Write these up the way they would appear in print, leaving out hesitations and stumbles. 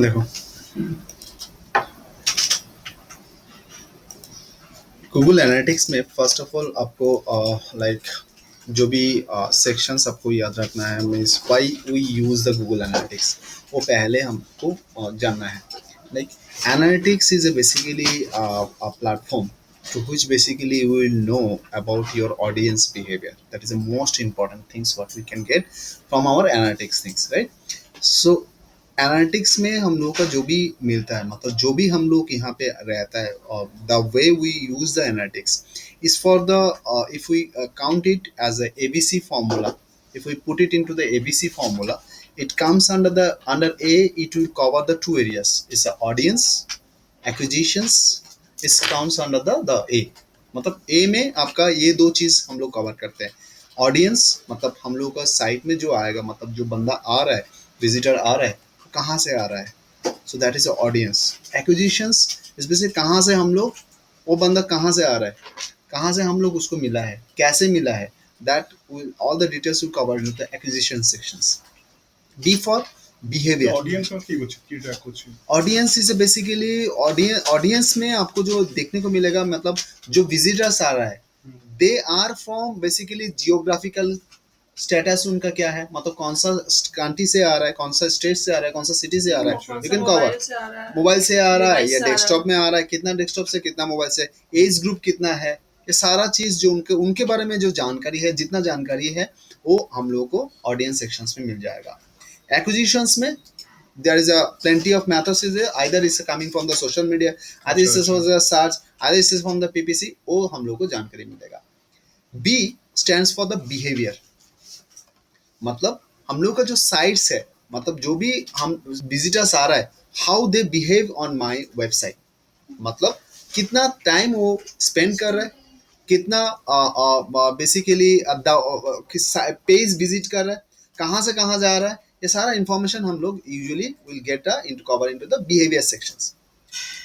देखो, Google analytics में first of all आपको लाइक जो भी सेक्शंस आपको याद रखना है, means why we use the Google analytics, वो पहले हमको जानना है. Like analytics is basically a platform to which basically we will know about your audience behavior. That is the most important things what we can get from our analytics things, right? So analytics में हम लोग का जो भी मिलता है, मतलब जो भी हम लोग यहाँ पे रहता है, the way we use the analytics is for the if we count it as a ABC formula, if we put it into the ABC formula, it comes under A. It will cover the two areas. It's the audience acquisitions. It comes under the A. मतलब A में आपका ये दो चीज हम लोग cover करते हैं. ऑडियंस मतलब हम लोग का साइट में जो आएगा, मतलब जो बंदा आ रहा है, विजिटर आ रहा है, कहाँ से आ रहा है, so that is audience. Acquisitions specially कहाँ से हम लोग, वो बंदा कहाँ से आ रहा है, कहाँ से हम लोग उसको मिला है, कैसे मिला है, that will all the details will cover in the acquisition sections. B for behaviour. Audience में की ट्रैक कुछ ऑडियंस इज बेसिकली ऑडियंस में आपको जो देखने को मिलेगा, मतलब जो विजिटर्स आ रहा है, they are from basically geographical status उनका क्या है, मतलब कौन सा कंट्री से आ रहा है, कौन सा स्टेट से आ रहा है, कौन सा सिटी से आ रहा है, यू कैन कवर. मोबाइल से आ रहा है या डेस्कटॉप में आ रहा है, कितना डेस्कटॉप से कितना मोबाइल से, एज ग्रुप कितना है, ये सारा चीज जो उनके उनके बारे में जो जानकारी है, जितना जानकारी है वो हम लोगों को ऑडियंस सेक्शंस में मिल जाएगा. एक्विजिशंस में there is a plenty of methods is there, either is coming from the social media, either is from the search, either is from the PPC, वो हम लोग को जानकारी मिलेगा. B stands for the behavior. मतलब हम लोग का जो साइट्स है, मतलब जो भी हम विजिटर्स आ रहा है, how they behave on my website, मतलब कितना टाइम वो स्पेंड कर रहा है, कितना बेसिकली पेज विजिट कर रहा है, कहाँ से कहाँ जा रहा है, ये सारा इंफॉर्मेशन हम लोग usually will get into cover into the behaviour sections.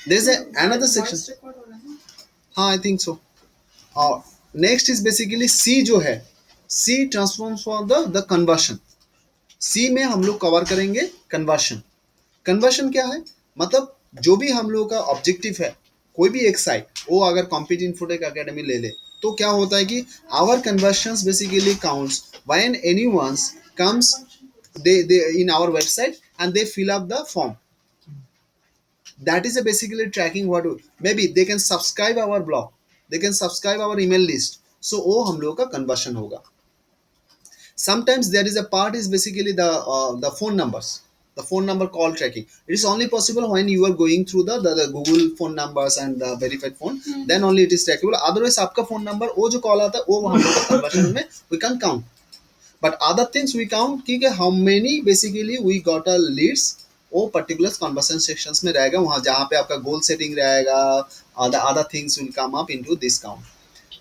There is another section. हाँ, आई थिंक सो. और नेक्स्ट इज बेसिकली सी जो है, सी ट्रांसफॉर्म्स फॉर द कन्वर्शन. सी में हम लोग कवर करेंगे कन्वर्शन. कन्वर्शन क्या है, मतलब जो भी हम लोग का ऑब्जेक्टिव है, कोई भी एक साइट, वो अगर कॉम्पीट इन्फोटेक एकेडमी ले ले, तो क्या होता है कि our conversions basically counts when anyone comes they in our website and they fill up the form. That is a basically tracking what maybe they can subscribe our blog, they can subscribe our email list, so वो हम लोग का conversion होगा. Sometimes there is a part is basically the phone numbers, the phone number call tracking. It is only possible when you are going through the Google phone numbers and the verified phone, then only it is trackable. Otherwise आपका phone number वो जो call आता है वो हम लोग का conversion में we can count. But other things we count कि how many basically we got a leads, वो particular conversion sections में रहेगा, वहाँ जहाँ पे आपका goal setting रहेगा, the other things will come up into this count.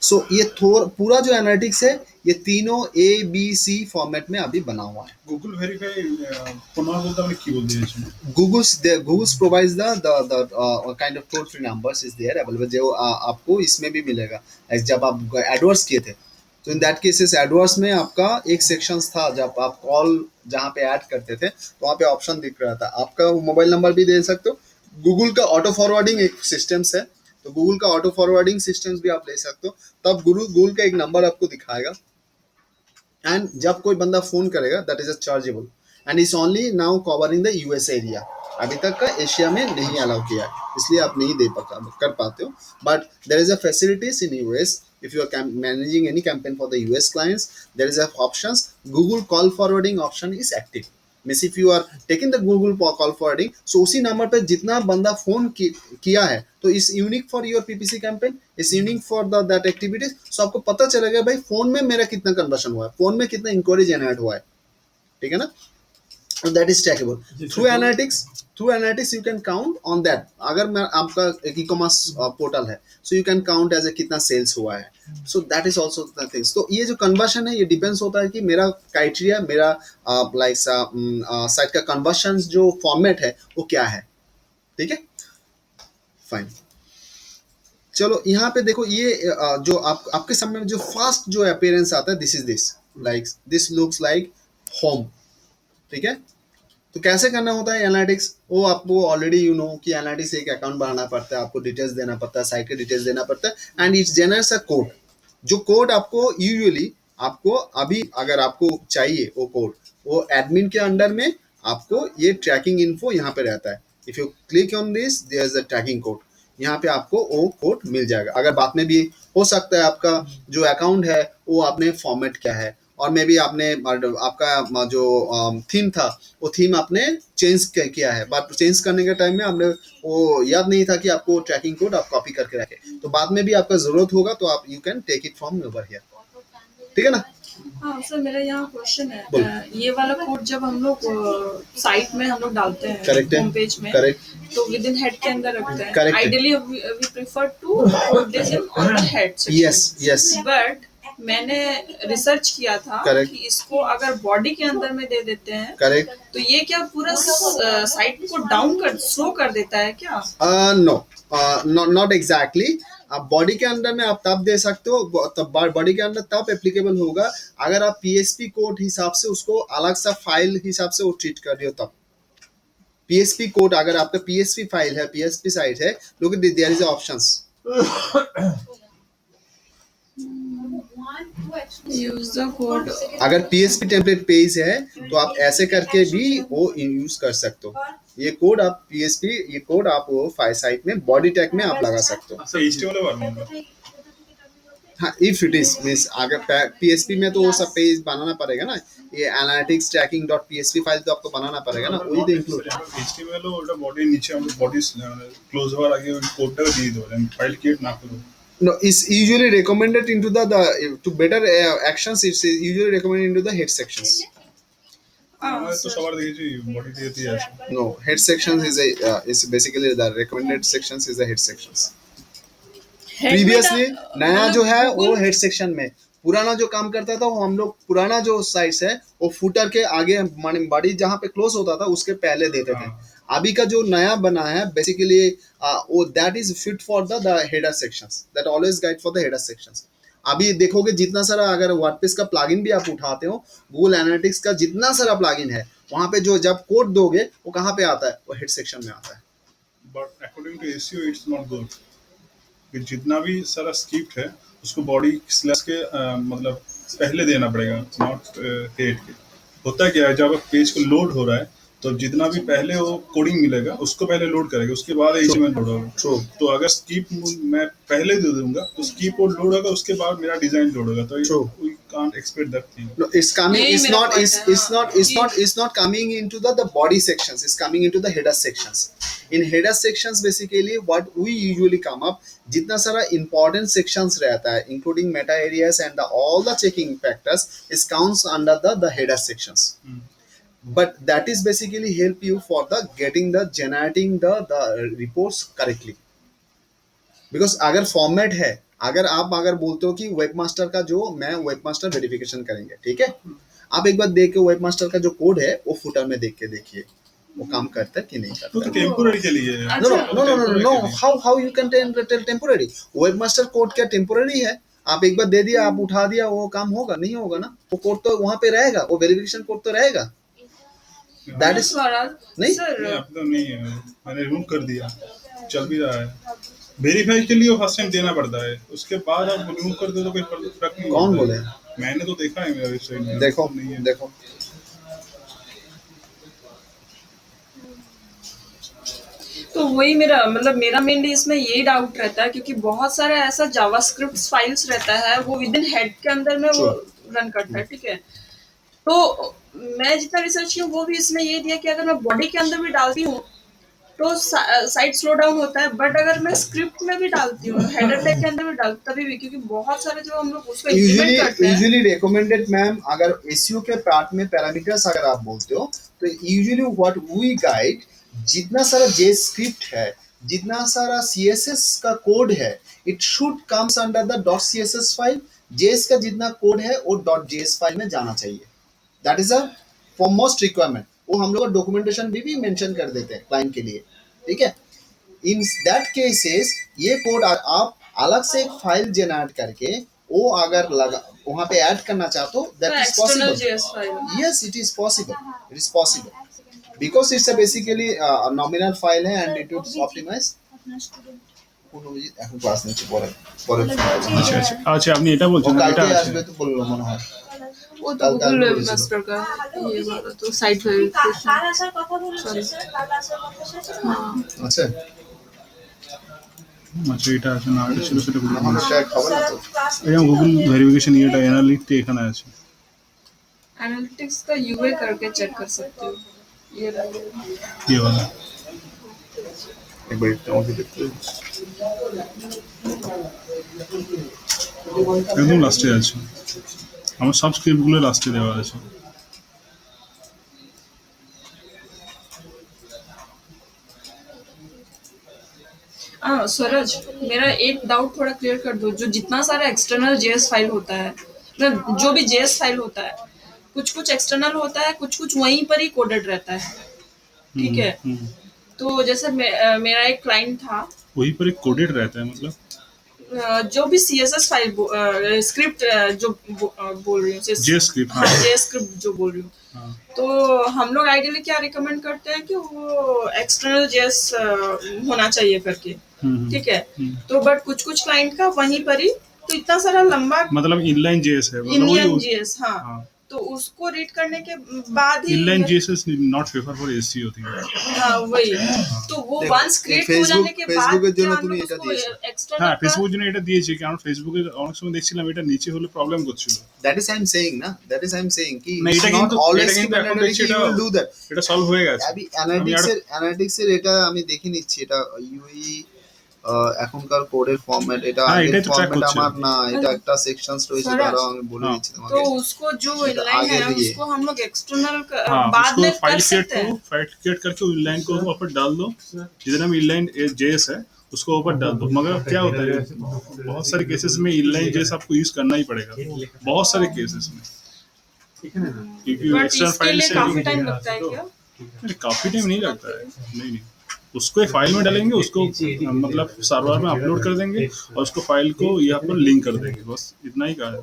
सो ये पूरा जो एनालिटिक्स है, ये तीनों ए बी सी फॉर्मेट में अभी बना हुआ है. गूगल वेरीफाई প্রমাণ বলতে আমরা কি বলতে চাইছি? Google's provides the kind of toll free numbers is there available, जो आपको इसमें भी मिलेगा. जब आप एडवर्ड्स किए थे, तो इन दैट केसेस एडवर्ड्स में आपका एक सेक्शन था, जब आप कॉल जहाँ पे ऐड करते थे, तो वहाँ पे ऑप्शन दिख रहा था, आपका मोबाइल नंबर भी दे सकते हो. गूगल का ऑटो फॉरवर्डिंग एक सिस्टम्स है, तो गूगल का ऑटो फॉरवर्डिंग सिस्टम्स भी आप ले सकते हो. तब गूगल का एक नंबर आपको दिखाएगा, एंड जब कोई बंदा फोन करेगा that is a chargeable, and is only now covering the US area. अभी तक का एशिया में नहीं अलाउ किया है, इसलिए आप नहीं कर पाते हो. But there is a facilities in US. If you are managing any campaign for the US clients, there is a options. Google call forwarding option is active. Means if you are taking the Google call forwarding, so उसी number पे जितना बंदा phone किया है, तो इस unique for your PPC campaign, इस unique for that activities, सो आपको पता चलेगा भाई फोन में मेरा कितना कन्वर्शन हुआ है, फोन में कितना इंक्वायरी जनरेट हुआ है. ठीक है ना. So that is trackable through analytics. Through analytics you can count on that. अगर मैं आपका e-commerce पोर्टल है, so you can count as a कितना सेल्स हुआ है. So that is also the things. तो ये जो कन्वर्शन है, ये डिपेंड्स होता है कि मेरा क्राइटेरिया, मेरा लाइक साइट का कन्वर्शन जो फॉर्मेट है वो क्या है. ठीक है, फाइन. चलो यहाँ पे देखो, ये जो आपके सामने जो फर्स्ट जो अपीयरेंस आता है, this is this, like this looks like home. ठीक है, तो कैसे करना होता है एनालिटिक्स, वो आपको ऑलरेडी यू नो कि एनालिटिक्स एक अकाउंट बनाना पड़ता है, आपको डिटेल्स देना पड़ता है, साइट के डिटेल्स देना पड़ता है, and it's generates a code. जो कोड आपको यूजुअली आपको अभी अगर आपको चाहिए वो कोड, वो एडमिन के अंडर में आपको ये ट्रैकिंग इन्फो यहाँ पे रहता है। If you click on this there is a tracking code, यहाँ पे आपको वो कोड मिल जाएगा। अगर बाद में भी हो सकता है आपका जो अकाउंट है वो आपने फॉर्मेट क्या है, और मे बी आपने आपका जो थीम था वो थीम आपने चेंज किया है, बट चेंज करने के टाइम में आपने वो याद नहीं था कि आपको ट्रैकिंग कोड आप कॉपी करके रखे, तो बाद में भी आपका जरूरत होगा तो आप you can take it from over here. ठीक है ना? हाँ सर, मेरा यहाँ क्वेश्चन है, बोल। ये वाला कोड जब हम लोग साइट में हम लोग डालते हैं करेक्ट है, होम पेज में, करेक्ट तो विद इन हेड के अंदर रखते हैं। Correct. Ideally we prefer to put this in on the head section. Yes yes but मैंने रिसर्च किया था Correct. कि इसको अगर बॉडी के अंदर में दे देते हैं करेक्ट। तो ये क्या पूरा साइट को डाउन कर स्लो कर देता है क्या? No, not exactly. आप बॉडी के अंदर में आप तब दे सकते हो, तब बॉडी के अंदर तब एप्लीकेबल होगा अगर आप पीएसपी कोड हिसाब से उसको अलग सा फाइल हिसाब से वो ट्रीट कर रहे हो तब। पीएसपी कोड अगर आपका पीएसपी फाइल है, पीएसपी साइट है, look eight there is options. Use the code. अगर पीएसपी टेम्पलेट पेज है तो आप ऐसे करके भी वो यूज कर सकते हो। ये कोड आप पीएसपी, ये कोड आप वो फाइल साइट में बॉडी टैग में आप लगा सकते हो। अच्छा HTML वाला हाँ, इफ इट इज मींस अगर पीएसपी में तो वो सब पेज बनाना पड़ेगा ना, ये analytics tracking dot PSP file तो आपको बनाना पड़ेगा ना, वही तो इंक्लूड है। HTML ওটা বডি নিচে আমরা বডি ক্লোজ হওয়ার আগে ওই কোডটা দিয়ে দেব, আমি ফাইল ক্রিয়েট না করব। No, it's usually recommended into the to better actions. It's usually recommended into the head sections. আমরা তো সবার দেখেছি বডি দিয়েই আছে। No, head sections is basically the recommended sections is the head sections. Previously नया जो है वो हेड सेक्शन में, पुराना जो काम करता था वो हम लोग पुराना जो साइट्स है वो फुटर के आगे माने बॉडी जहाँ पे क्लोज होता था उसके पहले देते थे। अभी का जो नया बना है बेसिकली वो that is fit for the header sections, that always guide for the header sections. अभी देखोगे जितना सारा अगर वर्डप्रेस का प्लगइन भी आप उठाते हो, गूगल एनालिटिक्स का जितना सारा प्लगइन है वहाँ पे जो जब कोड दोगे वो कहाँ पे आता है, वो हेड सेक्शन में आता है। But according to SEO its not good कि जितना भी सारा स्क्रिप्ट है उसको बॉडी स्लैश के मतलब पहले देना पड़ेगा, नॉट हेड के। होता क्या है जब पेज को लोड हो रहा है तो जितना भी पहले वो कोडिंग मिलेगा उसको पहले लोड करेगा, उसके बाद HTML लोड होगा। तो अगर स्किप मैं पहले दे दूंगा तो स्किप कोड लोड होगा, उसके बाद मेरा डिजाइन लोड होगा, तो we can't expect that thing. No, it's coming. It's not coming into the body sections. It's coming into the header sections. In header sections, basically, what we usually come up, जितना सारा important sections रहता है, including meta areas and all the checking factors, is counts under the header sections. But that is basically help you for the getting the generating the reports correctly. Because अगर format है, अगर आप अगर बोलते हो कि वेबमास्टर का जो मैं वेबमास्टर वेरिफिकेशन करेंगे, ठीक है, आप एक बार देख के वेबमास्टर का जो कोड है वो फुटर में देख के देखिए वो काम करता है कि नहीं करता तो टेम्पोररी के लिए है। No how you can tell temporary? Webmaster code क्या टेम्पोररी है? आप एक बार दे दिया, आप उठा दिया, वो काम होगा नहीं होगा ना, वो कोड तो वहाँ पे रहेगा, वो वेरिफिकेशन कोड तो रहेगा। दैट इज नहीं अब तो नहीं है, मैंने रिमूव कर दिया, चल भी रहा है। वेरीफाई के लिए फर्स्ट टाइम देना पड़ता है, उसके बाद आप रिमूव कर दो तो कोई फर्क नहीं। कौन बोले? मैंने तो देखा है मेरा वेबसाइट में। देखो नहीं है। देखो तो वही मेरा मेनली इसमें यही डाउट रहता है, क्योंकि बहुत सारा ऐसा जावास्क्रिप्ट फाइल्स रहता है वो विद इन हेड के अंदर में वो रन करता है, ठीक है। तो मैं जितना रिसर्च की हूँ वो भी इसमें ये दिया कि अगर मैं बॉडी के अंदर भी डालती हूँ तो साइट स्लो डाउन होता है, बट अगर मैं स्क्रिप्ट में भी डालती हूँ, हेडर टैग के अंदर भी डालती तभी भी, क्योंकि बहुत सारे जो हम लोग उसको इम्प्लीमेंट करते हैं। यूजुअली रिकमेंडेड मैम, अगर एसईओ के पार्ट में पैरामीटर्स अगर आप बोलते हो तो यूजुअली व्हाट वी गाइड, जितना सारा जे स्क्रिप्ट है, जितना सारा सीएसएस का कोड है, it should comes under the dot CSS file. JS का जितना कोड है वो डॉट जेएस फाइल में जाना चाहिए। That is a foremost requirement. वो हम लोग डॉक्यूमेंटेशन भी मेंशन कर देते हैं क्लाइंट के लिए, ठीक है। इन दैट केसेस ये कोड आप अलग से एक फाइल जनरेट करके वो अगर लगा वहाँ पे ऐड करना चाहते हो, that is possible. Yes, it is possible, it is possible. because it's a basically a nominal file है and it is optimized পূর্ণবিজিৎ এখন ক্লাস নিচ্ছে পরে পরে আচ্ছা আচ্ছা আচ্ছা আপনি এটা ও বলছেন না, এটা কালকে আছে আসবে তো বললো মনে হয় वो तो কাল गूगल বলেছিল। मास्टर का ये वाला तो साइट वेरिफिकेशन কাল আসার কথা বলেছে স্যার, কাল আসার কথা শেষ হলো? हाँ আচ্ছা আচ্ছা এটা আছে না, এটা ছিল সেটা বলুন। আমাদের শেয়ার হবে না তো এটা গুগল ভেরিফিকেশন এটা অ্যানালিটিক এখানে আছে। एनालिटिक्स का यूए करके चेक कर सकते हो ये रहा। ये वाला একবার একটু আমাকে দেখতে হবে। একদম লাস্টে আছে, আমার সব স্ক্রিপ্টগুলো লাস্টে দেওয়া আছে। हाँ सूरज, मेरा एक डाउट थोड़ा क्लियर कर दो। जो जितना सारा एक्सटर्नल जेएस फाइल होता है, मतलब जो भी जेएस फाइल होता है, कुछ कुछ एक्सटर्नल होता है, कुछ कुछ वहीं पर ही कोडेड रहता है, ठीक है? तो जैसे मेरा एक क्लाइंट था, वहीं पर एक कोडेड रहता है, मतलब जो भी सीएसएस फाइल स्क्रिप्ट जो बोल रही हूँ JavaScript, हाँ। जेएस स्क्रिप्ट जो बोल रही हूँ, हाँ। तो हम लोग आइडियली क्या रिकमेंड करते हैं कि वो एक्सटर्नल जेएस होना चाहिए करके, ठीक है? तो बट कुछ कुछ क्लाइंट का वहीं पर ही, तो इतना सारा लंबा मतलब इनलाइन जेएस है, मतलब इंडियन वही जेएस, हाँ, हाँ। तो उसको रीड करने के बाद ही inline JS is not favour for SEO thing. हाँ वही, तो वो देखो, वंस क्रिएट हो Facebook जाने के बाद ফেসবুকের জন্য क्या हम তুমি लोग এটা उसको দিয়েছো। external হ্যাঁ का- ফেসবুকের জন্য এটা দিয়েছি, কারণ ফেসবুকে অনেক সময় দেখছিলাম এটা নিচে হলে প্রবলেম করছিল। That is I am saying না, that is I am saying কি না, এটা নট কিন্তু- অলওয়েজ এটা কিন্তু এখন দেখছি ইউ উইল ডু দ্যাট। এটা সলভ হয়ে গেছে। আমি অ্যানালিটিক্সের এটা আমি দেখে নিচ্ছি, এটা ইউই এখনকার কোডের ফরম্যাট, এটা হ্যাঁ, আগের এটাই তো track ফরম্যাট হচ্ছে। আমার না, এটা একটা সেকশনস রয়েছে, স্বরাজ, দাঁড়াও আমি বলে হ্যাঁ। দিচ্ছি তোমাকে। तो उसको जो এটা इनलाइन है आगे दिए। उसको हम लोग एक्सटर्नल हाँ, बाद उसको में फाइल कर क्रिएट सकते हैं। करो, फाइल क्रिएट करके उस लाइन को ऊपर डाल दो, जितना भी इनलाइन जेएस है उसको ऊपर डाल दो। मगर क्या होता है बहुत सारे केसेस में इनलाइन जेएस आपको यूज करना ही पड़ेगा, बहुत सारे केसेस में, क्योंकि बट एक्सटर्नल इसके फाइल लिए से काफी टाइम लगता है क्या? अरे, काफी टाइम नहीं लगता है, नहीं नहीं, उसको एक फाइल में डालेंगे, उसको मतलब सर्वर में अपलोड कर देंगे और उसको फाइल को यहाँ पर लिंक कर देंगे, बस इतना ही काम है।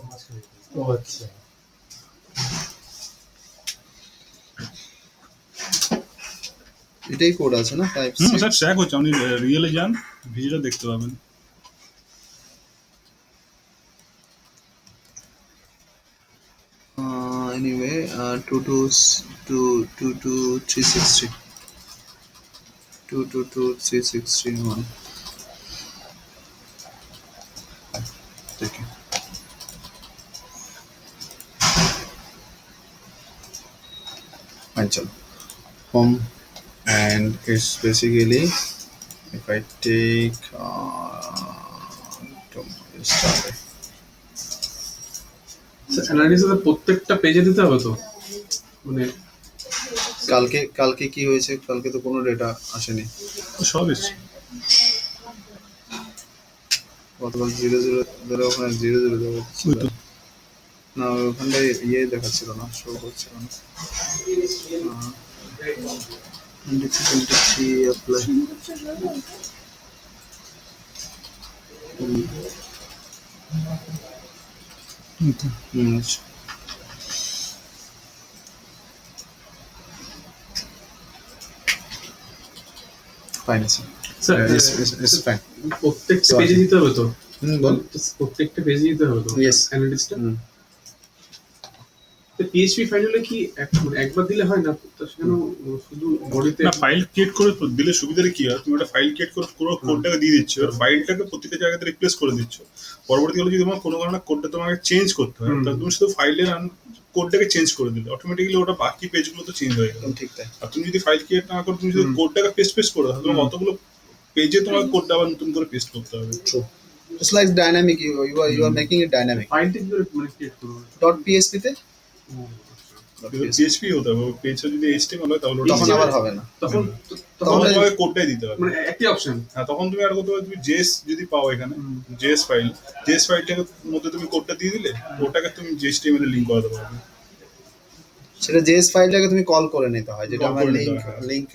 এটাই কোড আছে না টাইপ সি। স্যার ট্র্যাক হচ্ছে, আপনি রিয়েলে যান, ভিডিওটা দেখতে পাবেন। এনিওয়ে 22360 2223631 देखिए चलो home, and it's basically if I take start অ্যানালিসিসে প্রত্যেকটা পেজে দিতে হবে তো, মানে কালকে কি হয়েছে, কালকে তো কোনো ডেটা আসেনি, সব এসছে। গতকাল 00 ধরে ওখানে 00 দেখাচ্ছিল ওই তো। না, ওখানটায় ইয়ে দেখাচ্ছিল না, শো করছিল না। 23 অ্যাপ্লাই ফাইন আছে, স্যার ইটস ফাইন। প্রত্যেকটা পেজে দিতে হবে তো, বল। প্রত্যেকটা পেজে দিতে হবে তো Yes. অ্যানালিসিসটা। তো পিএইচপি ফাইল হলে কি মানে একবার দিলে হয় না, তো সেখানে শুধু বডিতে না, ফাইল ক্রিয়েট করে দিলে সুবিধাটা কি হয়, তুমি একটা ফাইল ক্রিয়েট করে পুরো কোডটাকে দিয়ে দিচ্ছ, আর ফাইলটাকে প্রত্যেকটা জায়গাতে রিপ্লেস করে দিচ্ছ। পরবর্তীকালে যদি তোমার কোনো কারণে কোডটা তোমাকে চেঞ্জ করতে হয়, তাহলে তুমি শুধু ফাইলের কোডটাকে চেঞ্জ করে দিলে অটোমেটিক্যালি ওটা বাকি পেজগুলো তো চেঞ্জ হয়ে গেল। ঠিক তাই। আর তুমি যদি ফাইল ক্রিয়েট না করো, তুমি যদি কোডটাকে পেস্ট করে দাও, তোমার অতগুলো পেজে তোমার কোডটা আবার নতুন করে পেস্ট করতে হবে। True. It's like dynamic. You are making it dynamic. ফাইলটা কি করে মানে ক্রিয়েট করবো? .php তে PHP হতে হবে, পেজটা যদি HTML হয় তাহলে ওটা তখন আবার হবে না। তখন তখন তোমাকে কোডটাই দিতে হবে। মানে একই অপশন। হ্যাঁ, তখন তুমি আর করতে পারো, তুমি জেএস যদি পাও এখানে, জেএস ফাইলটাকে মধ্যে তুমি কোডটা দিয়ে দিলে, ওটাকে তুমি HTML এ লিংক করাতে পারবে। সেটা জেএস ফাইলটাকে তুমি কল করে নিতে হয়, যেটা Call আমরা করে নিতে লিংক হয়, লিংক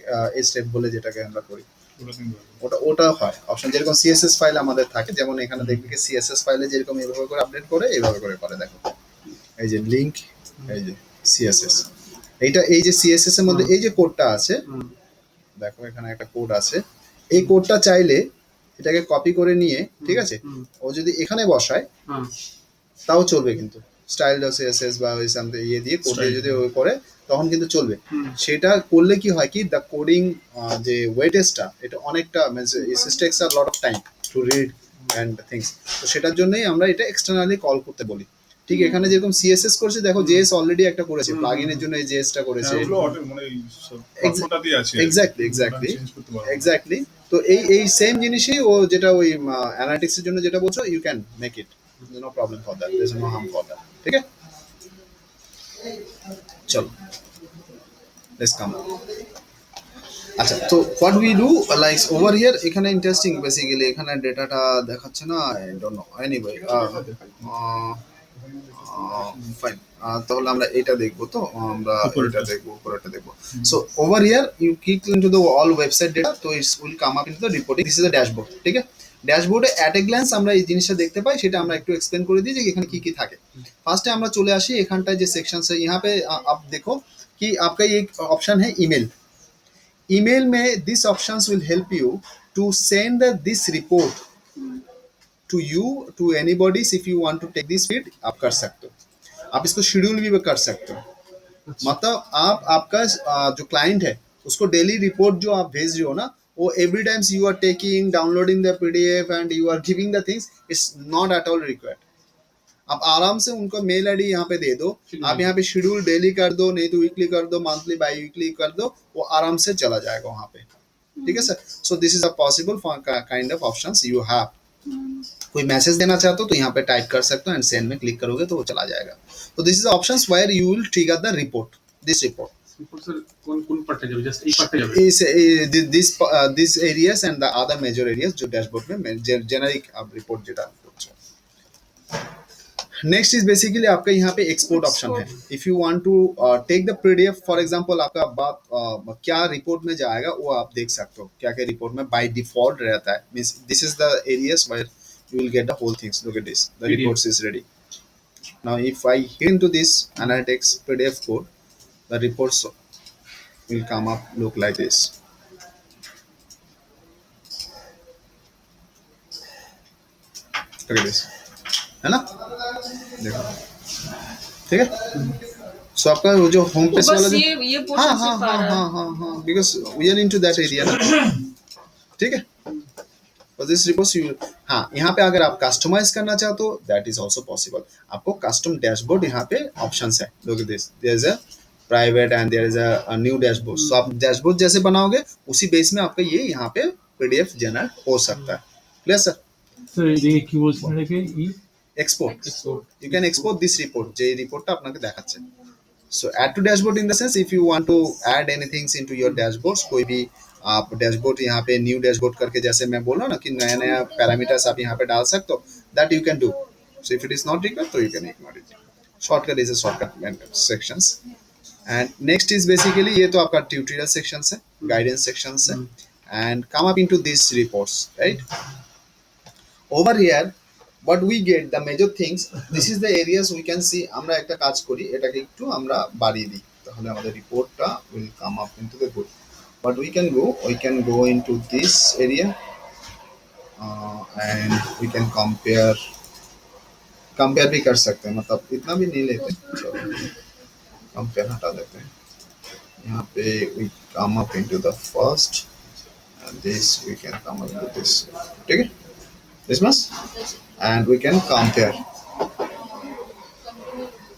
স্টেপ বলে যেটাকে আমরা করি, ওটা তুমি পারবে। ওটা হয় অপশন। যেরকম সিএসএস ফাইল আমাদের থাকে, যেমন এখানে দেখবে কি সিএসএস ফাইলে যেরকম এইভাবে করে আপডেট করে এইভাবে করে দেখো, এই যে লিংক, এই যে সিএসএস, এটা এই যে সিএসএস এর মধ্যে হুম। এই যে কোডটা আছে, হুম, দেখো এখানে একটা কোড আছে, এই কোডটা চাইলে এটাকে কপি করে নিয়ে, ঠিক আছে, হুম, ও যদি এখানে বসায় হুম, তাও চলবে, কিন্তু স্টাইল সিএসএস বা ওই সামথিং ইয়ে দিয়ে কোড দিয়ে Style. যদি ও করে তখন কিন্তু চলবে। হুম। সেটা করলে কি হয় কি, দ্য কোডিং যে ওয়েটেজটা এটা অনেকটা ইট tax a lot of time to read and things. তো সেটার জন্যই আমরা এটা এক্সটার্নালি কল করতে বলি। ঠিক এখানে যেরকম সিএসএস করেছে, দেখো জেএস অলরেডি একটা করেছে, প্লাগইনের জন্য এই জেএসটা করেছে। হ্যাঁ, ওগুলো মানে ফটফটাতেই আছে এক্স্যাক্টলি চেঞ্জ করতে পারবো। এক্স্যাক্টলি। তো এই সেম জিনিসই ও যেটা ওই অ্যানালিটিক্সের জন্য যেটা বলছো, you can make it, no problem for that, there is no harm for that. ঠিক আছে, চলো লেটস কাম। আচ্ছা, তো what we do like over here, এখানে ইন্টারেস্টিং বেসিক্যালি এখানে ডেটাটা দেখাচ্ছে না, I don't know, anyway fine. তাহলে আমরা এটা দেখবো, তো আমরা এটা দেখবো, উপরেটা দেখবো। So over here you click into the all website data, তো it's will come up into the reporting, this is the dashboard. ঠিক আছে, ড্যাশবোর্ডে অ্যাট এ গ্ল্যান্স আমরা এই জিনিসটা দেখতে পাই, সেটা আমরা একটু এক্সপ্লেন করে দিই যে এখানে কি কি থাকে। ফার্স্টে আমরা চলে আসি এখানটায় যে সেকশন है, यहाँ पे आप देखो कि आपका ये ऑप्शन है ईमेल। ईमेल में this options will help you to send this report to you to anybody. If you want to take this feed, आप कर सकते हो, आप इसको शेड्यूल भी कर सकते हो। मतलब आप आपका जो क्लाइंट है उसको डेली रिपोर्ट जो आप भेज रहे हो ना, वो every times you are taking downloading the PDF and you are giving the things, its not at all required. आप आराम से उनको मेल आईडी यहाँ पे दे दो, आप यहाँ पे शेड्यूल डेली कर दो, नहीं तो वीकली कर दो, मंथली बाई वीकली कर दो, वो आराम से चला जाएगा वहाँ पे। ठीक है sir, so this is a possible kind of options you have. कोई मैसेज देना चाहते हो तो यहाँ पे टाइप कर सकते हो एंड सेंड में क्लिक करोगे तो वो चला जाएगा। तो this is options where you will trigger the report, this report, report sir কোন পার্টে যাবে? জাস্ট এই পার্টে যাবে? is this areas and the other major areas जो डैशबोर्ड में जेनरिक आप रिपोर्ट जेटा করছো। नेक्स्ट इज बेसिकली आपका यहाँ पे एक्सपोर्ट ऑप्शन है। If you want to take the PDF, for example आपका बात क्या रिपोर्ट में जाएगा वो आप देख सकते हो, क्या क्या रिपोर्ट में बाय डिफॉल्ट रहता है। Means this is the areas where you will get the whole things. Look at this, the PDF. reports is ready. Now if I hit into this analytics PDF code, the reports will come up look like this. Look at this, है ना, देखो, ठीक है। सो आपका वो जो home वो page वाला बस जो, ये हाँ पोर्शन हाँ सिर्फ आ हाँ रहा है। हाँ हाँ हाँ, because we are into that area ना, ठीक है। और दिस रिपोर्ट्स यू, हाँ, यहाँ पे अगर आप कस्टमाइज करना चाहते हो दैट इज आल्सो पॉसिबल। आपको कस्टम डैशबोर्ड यहाँ पे ऑप्शंस है, look at this, there is a private and there is a new dashboard. So आप डैशबोर्ड जैसे बनाओगे उसी बेस में आपका ये यहाँ पे पीडीएफ जनरेट हो सकता है। Clear sir? স্যার এদিকে কি বলছেন এটাকে export, Export. You can export this report, যে রিপোর্টটা আপনাকে দেখাচ্ছে। So add to dashboard in the sense if you want to add anything into your dashboards, कोई भी आप डैशबोर्ड यहाँ पे न्यू डैशबोर्ड करके, जैसे मैं बोल रहा हूँ ना कि नया नया पैरामीटर्स आप यहाँ पे डाल सकते हो, that you can do. So if it is not required तो you can ignore it. Shortcut is a shortcut sections. And next is basically, ये तो आपका ट्यूटोरियल सेक्शंस है, गाइडेंस सेक्शंस है, and come up into this reports, right. over here what we get the major things, this is the areas we can see। আমরা একটা কাজ করি, এটাকে একটু আমরা বাড়িয়ে দিই, তাহলে আমাদের রিপোর্টটা will come up into the good। but we can go into this area and we can compare भी कर सकते हैं, मतलब इतना भी नहीं लेते, चलो compare हटा देते हैं। यहाँ पे we come up into the first and this we can come up with this, ठीक है, this much, and we can compare।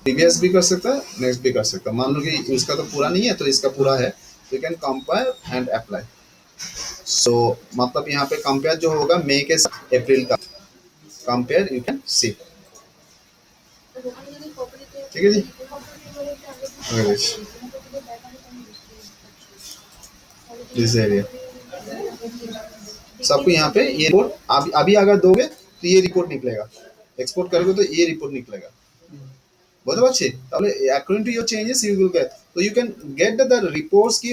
Previous भी कर सकता है, नेक्स्ट भी कर सकता है। मान लो कि इसका तो पूरा नहीं है तो इसका पूरा है, तो you can compare and apply. So मतलब यहाँ पे कंपेयर जो होगा मई के साथ अप्रैल का कंपेयर यू कैन सी, ठीक है जी। दिस एरिया सबको यहाँ पे ये रिपोर्ट अभी अगर दोगे तो ये रिपोर्ट निकलेगा, एक्सपोर्ट करोगे तो ये रिपोर्ट निकलेगा, বুঝতে পারছি? তাহলে according to your changes you will get, so you can get the reports की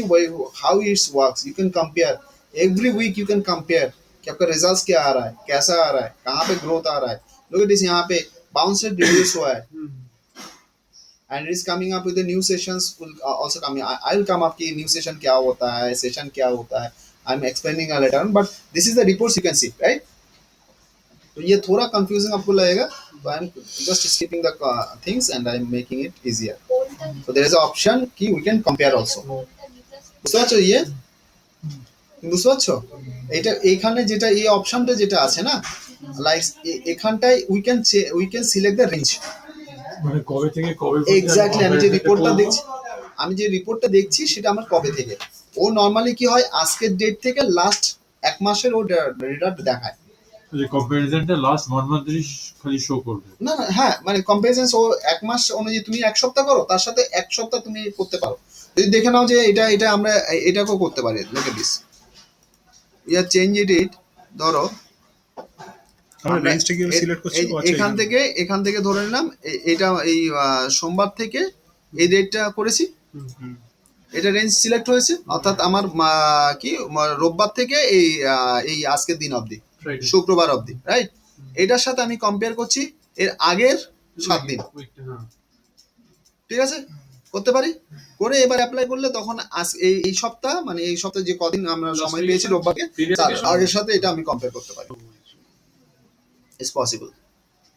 how it works, you can compare every week, you can compare कि आपका रिजल्ट्स क्या आ रहा है, कैसा आ रहा है, कहाँ पे ग्रोथ आ रहा है। लोग इस यहाँ पे बाउंस रेट रिड्यूस हुआ है, and it is coming up with the new sessions will also coming. I will come up कि new session क्या होता है, session क्या होता है. I'm explaining later on, but this is the reports you can see, right? तो ये थोड़ा confusing आपको लगेगा, but I'm just skipping the things and I'm making it easier. So there is an option कि we can compare also. বুঝতে পারছো ইয়ে? বুঝতে পারছো? এটা এখানে যেটা এই অপশনটা যেটা আছে না, লাইক এখানটায় we can select the range. মানে কবে থেকে কবে এক্স্যাক্টলি আমি যে রিপোর্টটা দেখছি সেটা আমার কবে থেকে, ও নরমালি কি হয় আজকের ডেট থেকে লাস্ট এক মাসের ও রেজাল্ট দেখায়। যে কম্পারিজনটা লাস্ট 1 মান্থেরই খালি শো করবে। না না হ্যাঁ মানে কম্পারিজন ও এক মাস অনুযায়ী তুমি এক সপ্তাহ করো, তার সাথে এক সপ্তাহ তুমি করতে পারো। যদি দেখে নাও যে এটা আমরা এটাকেও করতে পারি, লোক at this yeah change it, ধরো আমরা রেঞ্জটা কি সিলেক্ট করছি, এখান থেকে ধরে নিলাম এটা এই সোমবার থেকে এই ডেটটা করেছি, এটা রেঞ্জ সিলেক্ট হয়েছে, অর্থাৎ আমার রোববার থেকে এই আজকের দিন অবধি, শুক্রবার অবধি, রাইট? এটার সাথে আমি কম্পেয়ার করছি এর আগের 7 দিন, ঠিক আছে? করতে পারি, করে এবার অ্যাপ্লাই করলে তখন এই সপ্তাহ মানে এই সপ্তাহে যে কদিন আমরা সময় পেয়েছি রোববারকে, তার আগের সাথে এটা আমি কম্পেয়ার করতে পারি। It's possible.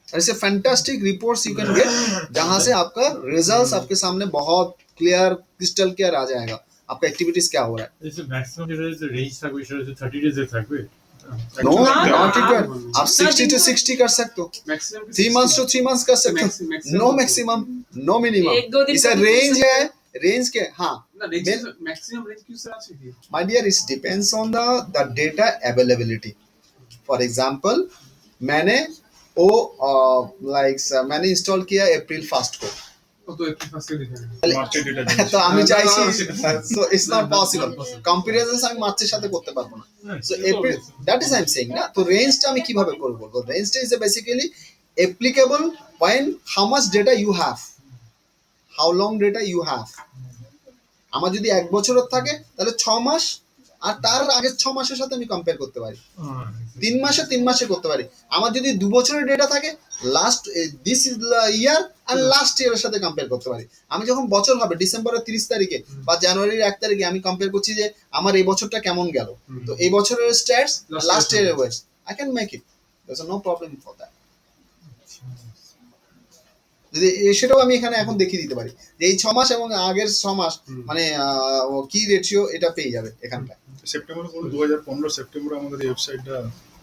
It's a fantastic reports you can get, जहां से आपका रिजल्ट्स आपके सामने बहुत क्लियर क्रिस्टल क्लियर आ जाएगा, आपका एक्टिविटीज क्या हो रहा है। इस मैक्सिमम যেটা রেঞ্জ থাকবে সেটা 30 ডেজ এ থাকবে। नो नॉट रिक्वायर्ड, आप 60 to 60 कर सकते हो, 3 months to 3 months कर सकते हो, नो मैक्सिमम नो मिनिमम। इसे रेंज है, रेंज के हाँ मैक्सिमम रेंज क्यों से আছে কি? My dear it depends on the data availability. For example मैंने मैंने इंस्टॉल किया अप्रैल 1 को, तो अप्रैल 1 से दिखा তো আমি চাইছি so it's not possible, comparisons আমি মার্চের সাথে করতে পারবো না। So April, that is I am saying না। তো রেঞ্জটা আমি কিভাবে করব বলবো, রেঞ্জটা is basically applicable when how much data you have, how long data you have। আমার যদি 1 বছরের থাকে তাহলে 6 মাস আর তার আগের 6 মাসের সাথে আমি কম্পেয়ার করতে পারি, 3 মাসে করতে পারি। আমার যদি 2 বছরের ডেটা থাকে লাস্ট দিস ইজ ইয়ার আর লাস্ট ইয়ারের সাথে কম্পেয়ার করতে পারি। আমি যখন বছর হবে ডিসেম্বরের 30 তারিখে বা জানুয়ারির 1 তারিখে আমি কম্পেয়ার করছি যে আমার এই বছরটা কেমন গেল, তো এই বছরের স্ট্যাটস লাস্ট ইয়ারের ways I can make it, there is no problem for that. যদি সেটাও আমি এখানে এখন দেখিয়ে দিতে পারি যে এই 6 মাস এবং আগের 6 মাস মানে কি রেশিও এটা পেয়ে যাবে এখানটা। সেপ্টেম্বর 2015 সেপ্টেম্বর আমাদের এই ওয়েবসাইটটা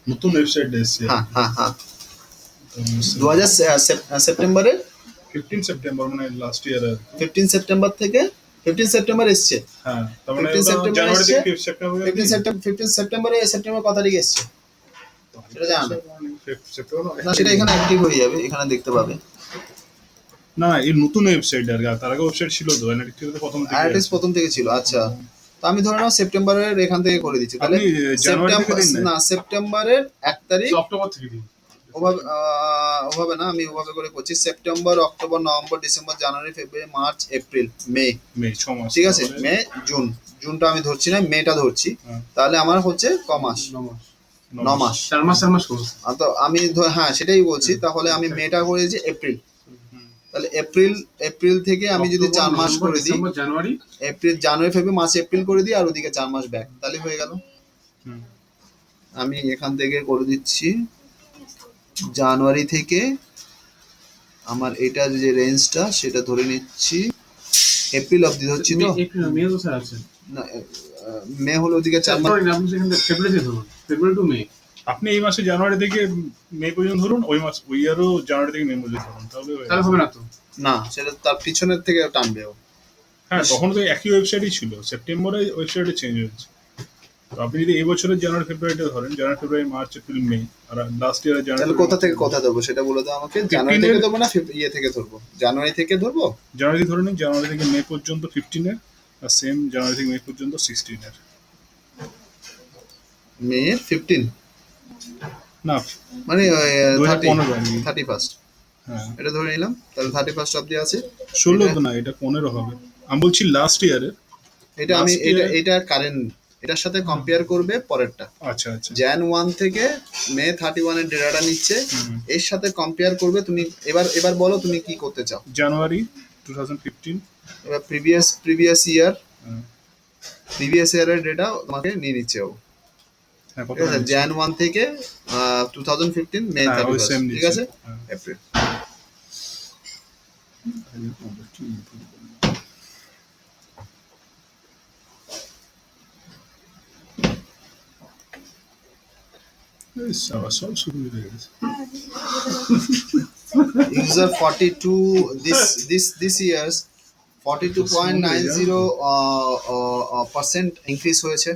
নতুন ওয়েবসাইট এসেছে। হ্যাঁ 2000 সেপ্টেম্বরে 15 সেপ্টেম্বর মানে লাস্ট ইয়ার 15 সেপ্টেম্বর থেকে 15 সেপ্টেম্বর এসেছে। হ্যাঁ তার মানে 15 সেপ্টেম্বর জানুয়ারি এসছে, থেকে সেপ্টেম্বর 15 সেপ্টেম্বরে সেপ্টেম্বর কত তারিখে এসছে সেটা জানা না। সেপ্টেম্বর না সেটা এখানে অ্যাক্টিভ হয়ে যাবে, এখানে দেখতে পাবে। না এই নতুন ওয়েবসাইট আর তার আগে ওয়েবসাইট ছিল তো অ্যানালিটিক্স প্রথম থেকে অ্যাড্রেস প্রথম থেকে ছিল। আচ্ছা তো আমি ধরে নাও সেপ্টেম্বরের এখান থেকে করে দিচ্ছি, তাহলে সেপ্টেম্বরের 1 তারিখ অক্টোবর থেকে দিন ওভাবে না, আমি ওভাবে করে করছি September October November December January February March April May 6 মাস, ঠিক আছে? মে জুনটা আমি ধরছি না, মেটা ধরছি, তাহলে আমার হচ্ছে ক মাস? 9 মাস, 4 মাস করব। তো আমি হ্যাঁ সেটাই বলছি, তাহলে আমি মেটা করে দিয়েছি এপ্রিল, তাহলে এপ্রিল থেকে আমি যদি 4 মাস করে দিই, জানুয়ারি ফেব্রুয়ারি মার্চ এপ্রিল করে দিই আর ওদিকে 4 মাস ব্যাক, তাহলে হয়ে গেল। আমি এখান থেকে করে দিচ্ছি জানুয়ারি থেকে আমার এটার যে রেঞ্জটা সেটা ধরে নিচ্ছি এপ্রিল অবধি ধরছি। তো এপ্রিল মে তো স্যার আছে না, মে হলো ওদিকে 4 মাস, আপনি সেখানে ফেব্রুয়ারি থেকে ধরুন, ফেব্রুয়ারি টু মে। আপনি এই মাসে জানুয়ারি থেকে মে পর্যন্ত ধরুন, ওই মাস ওই ইয়ারও জানুয়ারি থেকে মে পর্যন্ত ধরুন, তাহলে হবে না তো? না সেটা তার পিছনের থেকে টানবে ও। হ্যাঁ তখন তো একই ওয়েবসাইটই ছিল, সেপ্টেম্বরে ওয়েবসাইটে চেঞ্জ হয়েছে। তো আপনি যদি এই বছরের জানুয়ারি ফেব্রুয়ারিটা ধরেন, জানুয়ারি ফেব্রুয়ারি মার্চ এপ্রিল মে, আর লাস্ট ইয়ারের তাহলে জানুয়ারি কোথা থেকে কথা দেবো সেটা বলে দাও আমাকে। জানুয়ারি থেকে দেবো না ইয়ে থেকে ধরবো? জানুয়ারি থেকে ধরবো, জানুয়ারি ধরে নিন, জানুয়ারি থেকে মে পর্যন্ত 15 এর, আর সেম জানুয়ারি থেকে মে পর্যন্ত 16 এর। মে 15 না মানে 2015 31, হ্যাঁ এটা ধরে নিলাম, তাহলে 31 অবধি আছে। 16 তো না, এটা 15 হবে। আমি বলছি লাস্ট ইয়ারের, এটা আমি এটা কারেন্ট, এটার সাথে কম্পেয়ার করবে পরেরটা। আচ্ছা আচ্ছা jan 1 থেকে মে 31 এর ডেটাটা নিচ্ছে, এর সাথে কম্পেয়ার করবে। তুমি এবার বলো তুমি কি করতে চাও। জানুয়ারি টু 2015 এবার প্রিভিয়াস ইয়ার এর ডেটা তোমাকে নিয়ে নিচ্ছে ও, হ্যাঁ কত ঠিক আছে, jan 1 থেকে 2015 মে হ্যাঁ, ওই 31, same ঠিক নিচ্ছে। আছে, হ্যাঁ। এপ্রিল। এই সারা সব শুরু হয়ে গেছে। User 42 this year's 42.90% increase হয়েছে।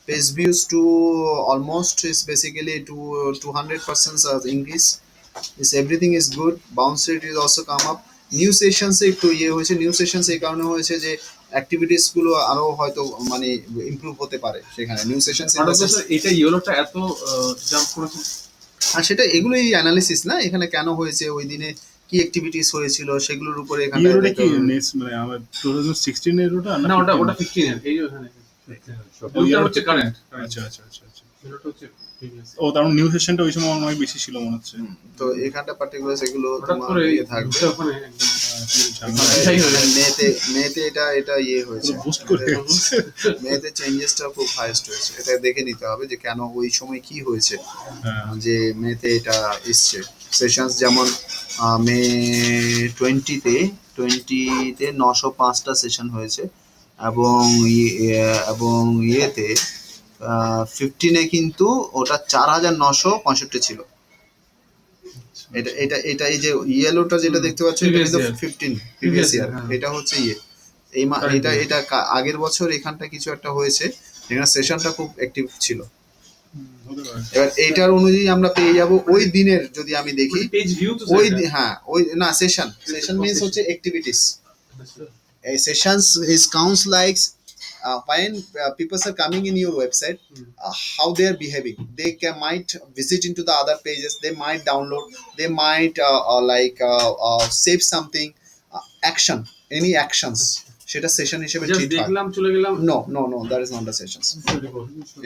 Page views to almost is basically to 200% increase. This everything is good. Bounce rate is also come up. New sessions এ একটু ইয়ে হয়েছে, নিউ সেশনস এই কারণে হয়েছে যে অ্যাক্টিভিটিস গুলো আরো হয়তো মানে ইমপ্রুভ হতে পারে সেখানে নিউ সেশনস। হঠাৎ করে স্যার এটা ইয়েলোটা এত জাম্প করেছে, আর সেটা এগুলোই অ্যানালিসিস না, এখানে কেন হয়েছে, ওই দিনে কি অ্যাক্টিভিটিস হয়েছিল সেগুলোর উপরে এখানে ইউরোটা কি নেক্সট মানে আমার 2016 এর ওটা না ওটা 15? 15 এর এই যে ওখানে সব- ওইটা হচ্ছে কারেন্ট, আচ্ছা আচ্ছা আচ্ছা আচ্ছা। ইয়েলোটা হচ্ছে previous। ও তার নিউ সেশনটা ওই সময় অনেক বেশি ছিল মনে হচ্ছে। তো এখানটা পার্টিকুলার সেগুলো হঠাৎ তোমার করে ইয়ে থাকবে। ওখানে একদম ঝামেলা। এটাই হয়ে যায়। মেতে এটা ইয়ে হয়েছে, বুস্ট করে গেছে। মেতে চেঞ্জেসটা খুব হাইয়েস্ট হয়েছে, এটা দেখে নিতে হবে যে কেন ওই সময় কি হয়েছে হ্যাঁ যে মেতে এটা এসছে। সেশনস যেমন মে 20-তে 905টা সেশন হয়েছে, এবং এবং ইয়েতে 15-এ কিন্তু ওটা 4965 ছিল। এটা এই যে ইয়েলোটা যেটা দেখতে পাচ্ছ এটা Previous কিন্তু year. 15 Previous প্রিভিয়াস year, ইয়ার, হ্যাঁ। এটা হচ্ছে ইয়ে এই Current এটা year. এটা আগের বছর এখানটা কিছু একটা হয়েছে যেখানে সেশনটা খুব অ্যাক্টিভ ছিল। হতে পারে। এবার এইটার অনুযায়ী আমরা পেয়ে যাব ওই দিনের, যদি আমি দেখি পেজ ভিউ তো ওই স্যার হ্যাঁ ওই না সেশন মিন্স হচ্ছে activities. A sessions is counts like when people are coming in your website, how they are behaving. They might visit into the other pages. They might download. They might save something. Action, any actions. সেটা session হিসেবে just treat হয়। দেখলাম চলে গেলাম, No, that is not the sessions.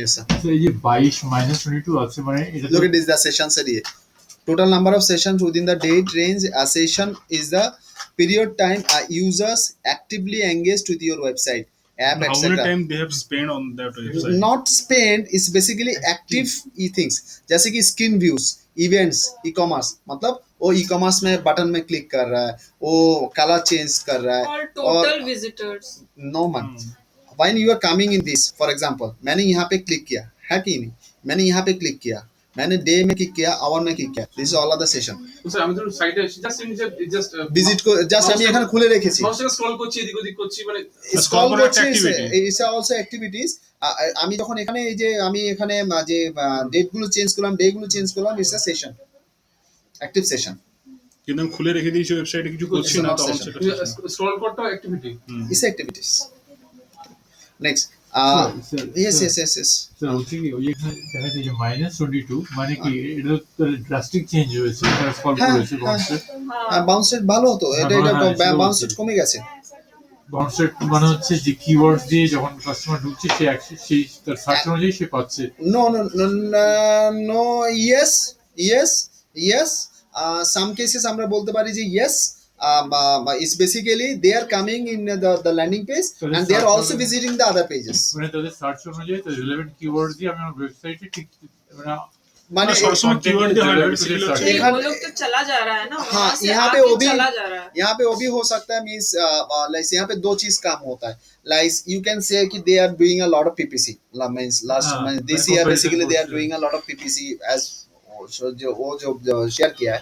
Yes, sir. তো এই যে 22-22 আছে মানে এটা তো Look at this, the sessions area. Total number of sessions within the date range. A session is the period time users actively engaged with your website, app, How many etc. time they have spent on that website? Not spend is basically active things, जैसे कि screen views, events, e commerce, मतलब वो e commerce में button में click कर रहा है, वो कलर चेंज कर रहा है, और total visitors. No month when you are coming in this. For example मैंने यहाँ पे क्लिक किया है कि नहीं, मैंने यहाँ पे क्लिक किया, मैंने डे में क्लिक किया, आवर में क्लिक किया, this is all of the session. তো স্যার আমি ধরুন সাইটে জাস্ট ভিজিট জাস্ট আমি এখানে খুলে রেখেছি, মাউসটা স্ক্রল করছি এদিক ওদিক করছি মানে স্ক্রল করার একটা করছি, activity। It's also activities. আমি যখন এখানে এই যে আমি এখানে যে ডেট গুলো চেঞ্জ করলাম, ডে গুলো চেঞ্জ করলাম, it's a session, active session, কিন্তু আমি খুলে রেখে দিয়েছি ওয়েবসাইটে কিছু করছি না, তখন সেটা স্ক্রল করতেও activity. It's activities. Next Sir, yes sir. Yes yes yes sir হচ্ছে কি ওই এখানে দেখা যাচ্ছে যে -22 মানে কি এটা ড্রাস্টিক চেঞ্জ হয়েছে, এটা সলভ হ্যাঁ, করেছে বাউন্স রেট। हाँ বাউন্স রেট ভালো হতো, এটা হ্যাঁ, হ্যাঁ, সেটা বাউন্স বলছি। রেট কমে গেছে। বাউন্স রেট মানে হচ্ছে যে কিওয়ার্ডস দিয়ে যখন কাস্টমার ঢুকছে সে সেই তার সার্চ অনুযায়ী সে পাচ্ছে। নো ইয়েস সাম কেসেস আমরা বলতে পারি যে yes, it's basically they are coming in the landing page So and the they are search also order- visiting the other pages. মানে তাদের সার্চ অনুযায়ী তাদের রিলেভেন্ট কিওয়ার্ড দিয়ে আমি আমার ওয়েবসাইটে ঠিক মানে মানে না, সবসময় keyword দিয়ে হয় না, basically হচ্ছে- नहीं, एखान- वो लोग तो चला जा रहा है ना हाँ, वहाँ से यहाँ पे आके वो भी- चला जा रहा है। यहाँ पे वो भी हो सकता है, मीन्स लाइक यहाँ पे दो चीज काम होता है, लाइक यू कैन से कि they are doing a lot of PPC, means last हाँ, दिस मैं year comparison basically they are करते doing a lot of PPC as जो शेयर किया है।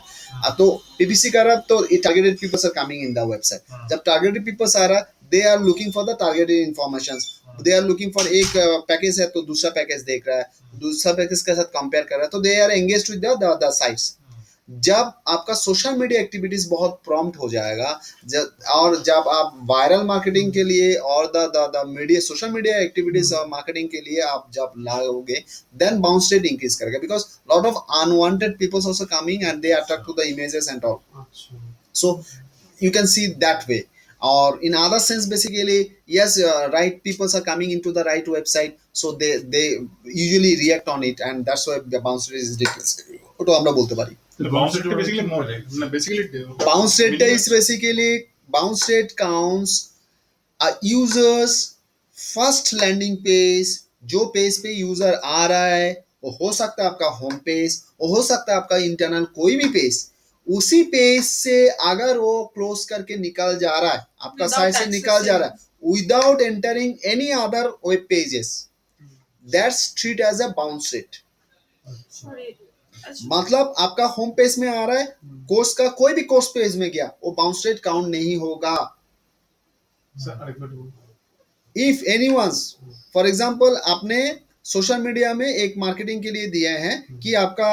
तो पीपीसी कर रहा तो targeted peoples are coming in the website. हाँ। जब टारगेटेड पीपल्स आ रहा they are looking for the targeted information, they are looking for एक पैकेज है तो दूसरा पैकेज देख रहा है, दूसरा पैकेज के साथ कंपेयर कर रहा है, तो they are engaged with the sites. जब आपका सोशल मीडिया एक्टिविटीज बहुत प्रॉम्प्ट हो जाएगा, और जब आप वायरल मार्केटिंग के लिए और the media social media activities और मार्केटिंग के लिए आप जब लाओगे, देन बाउंस रेट इंक्रीज करेगा, because lot of unwanted peoples also coming and they attract to the images and all. আচ্ছা So you can see that way, or in other sense basically yes, right peoples are coming into the right website, so they usually react on it, and that's why the bounce rate is decreased, ওটা আমরা বলতে পারি। Bounce রেটটা basically basically bounce রেটটা is basically bounce rate counts users first landing page, जो page पे user आ रहा है, वो हो सकता है आपका होम पेज, वो हो सकता है आपका इंटरनल कोई भी पेज, उसी पेज से अगर वो क्लोज करके निकल जा रहा है, आपका Without साइट से निकल जा रहा है without entering any other web pages, that's treat as a bounce rate. अच्छा, मतलब आपका होम पेज में आ रहा है, कोर्स का कोई भी कोर्स पेज में गया, वो बाउंस रेट काउंट नहीं होगा। सर अरेकबार बोलूं? इफ एनीवंस, फॉर एग्जांपल आपने सोशल मीडिया में एक मार्केटिंग के लिए दिए हैं कि आपका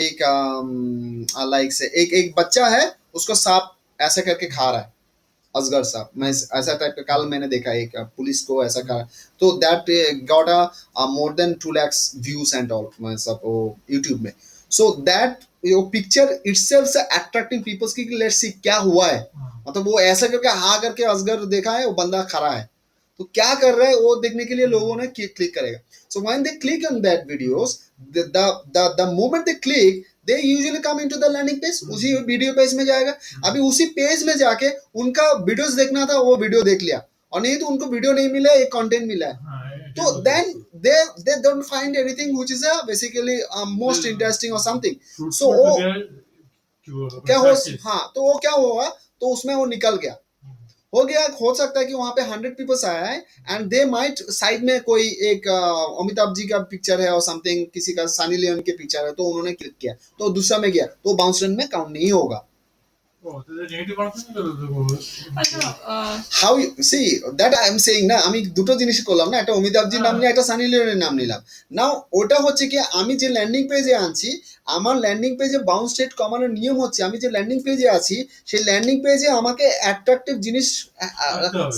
एक लाइक से एक बच्चा है, उसको सांप ऐसा करके खा रहा है, असगर साहब, मैं ऐसा टाइप का कल मैंने देखा एक पुलिस को ऐसा कहा, तो that got a more than 2 lakhs views and all, मैं सब वो यूट्यूब में। So that yo picture itself attracting peoples की लेट्स सी क्या हुआ है, मतलब वो ऐसा करके हाँ करके असगर देखा है, वो बंदा खड़ा है, तो क्या कर रहा है वो देखने के लिए लोगों ने क्लिक करेगा। So when they click on that videos, the moment they click, they usually come into the landing page, उसी वीडियो पेज में जाएगा। अभी उसी पेज में जाके उनका वीडियोस देखना था, वो वीडियो देख लिया, और नहीं तो उनको वीडियो नहीं मिला, एक कंटेंट मिला है, तो then they don't find anything which is a basically most interesting or something, so वो क्या हो, हाँ तो वो क्या हुआ, तो उसमें वो निकल गया, हो गया। हो सकता है कि वहां पे 100 पीपल्स आया है एंड दे माइट साइड में कोई एक अमिताभ जी का पिक्चर है और समथिंग, किसी का सनी लियोन के पिक्चर है, तो उन्होंने क्लिक किया, तो दूसरा में गया, तो बाउंस रेट में काउंट नहीं होगा। How see that I am saying না, আমি দুটো জিনিস করলাম না, একটা অমিতাভজির নাম নিলাম, একটা সানি লিওনের নাম নিলাম। নাও ওটা হচ্ছে কি, আমি যে ল্যান্ডিং পেজে আনছি, আমার ল্যান্ডিং পেজে বাউন্স রেট কমানোর নিয়ম হচ্ছে, আমি যে ল্যান্ডিং পেজে আছি সেই ল্যান্ডিং পেজে আমাকে অ্যাট্রাকটিভ জিনিস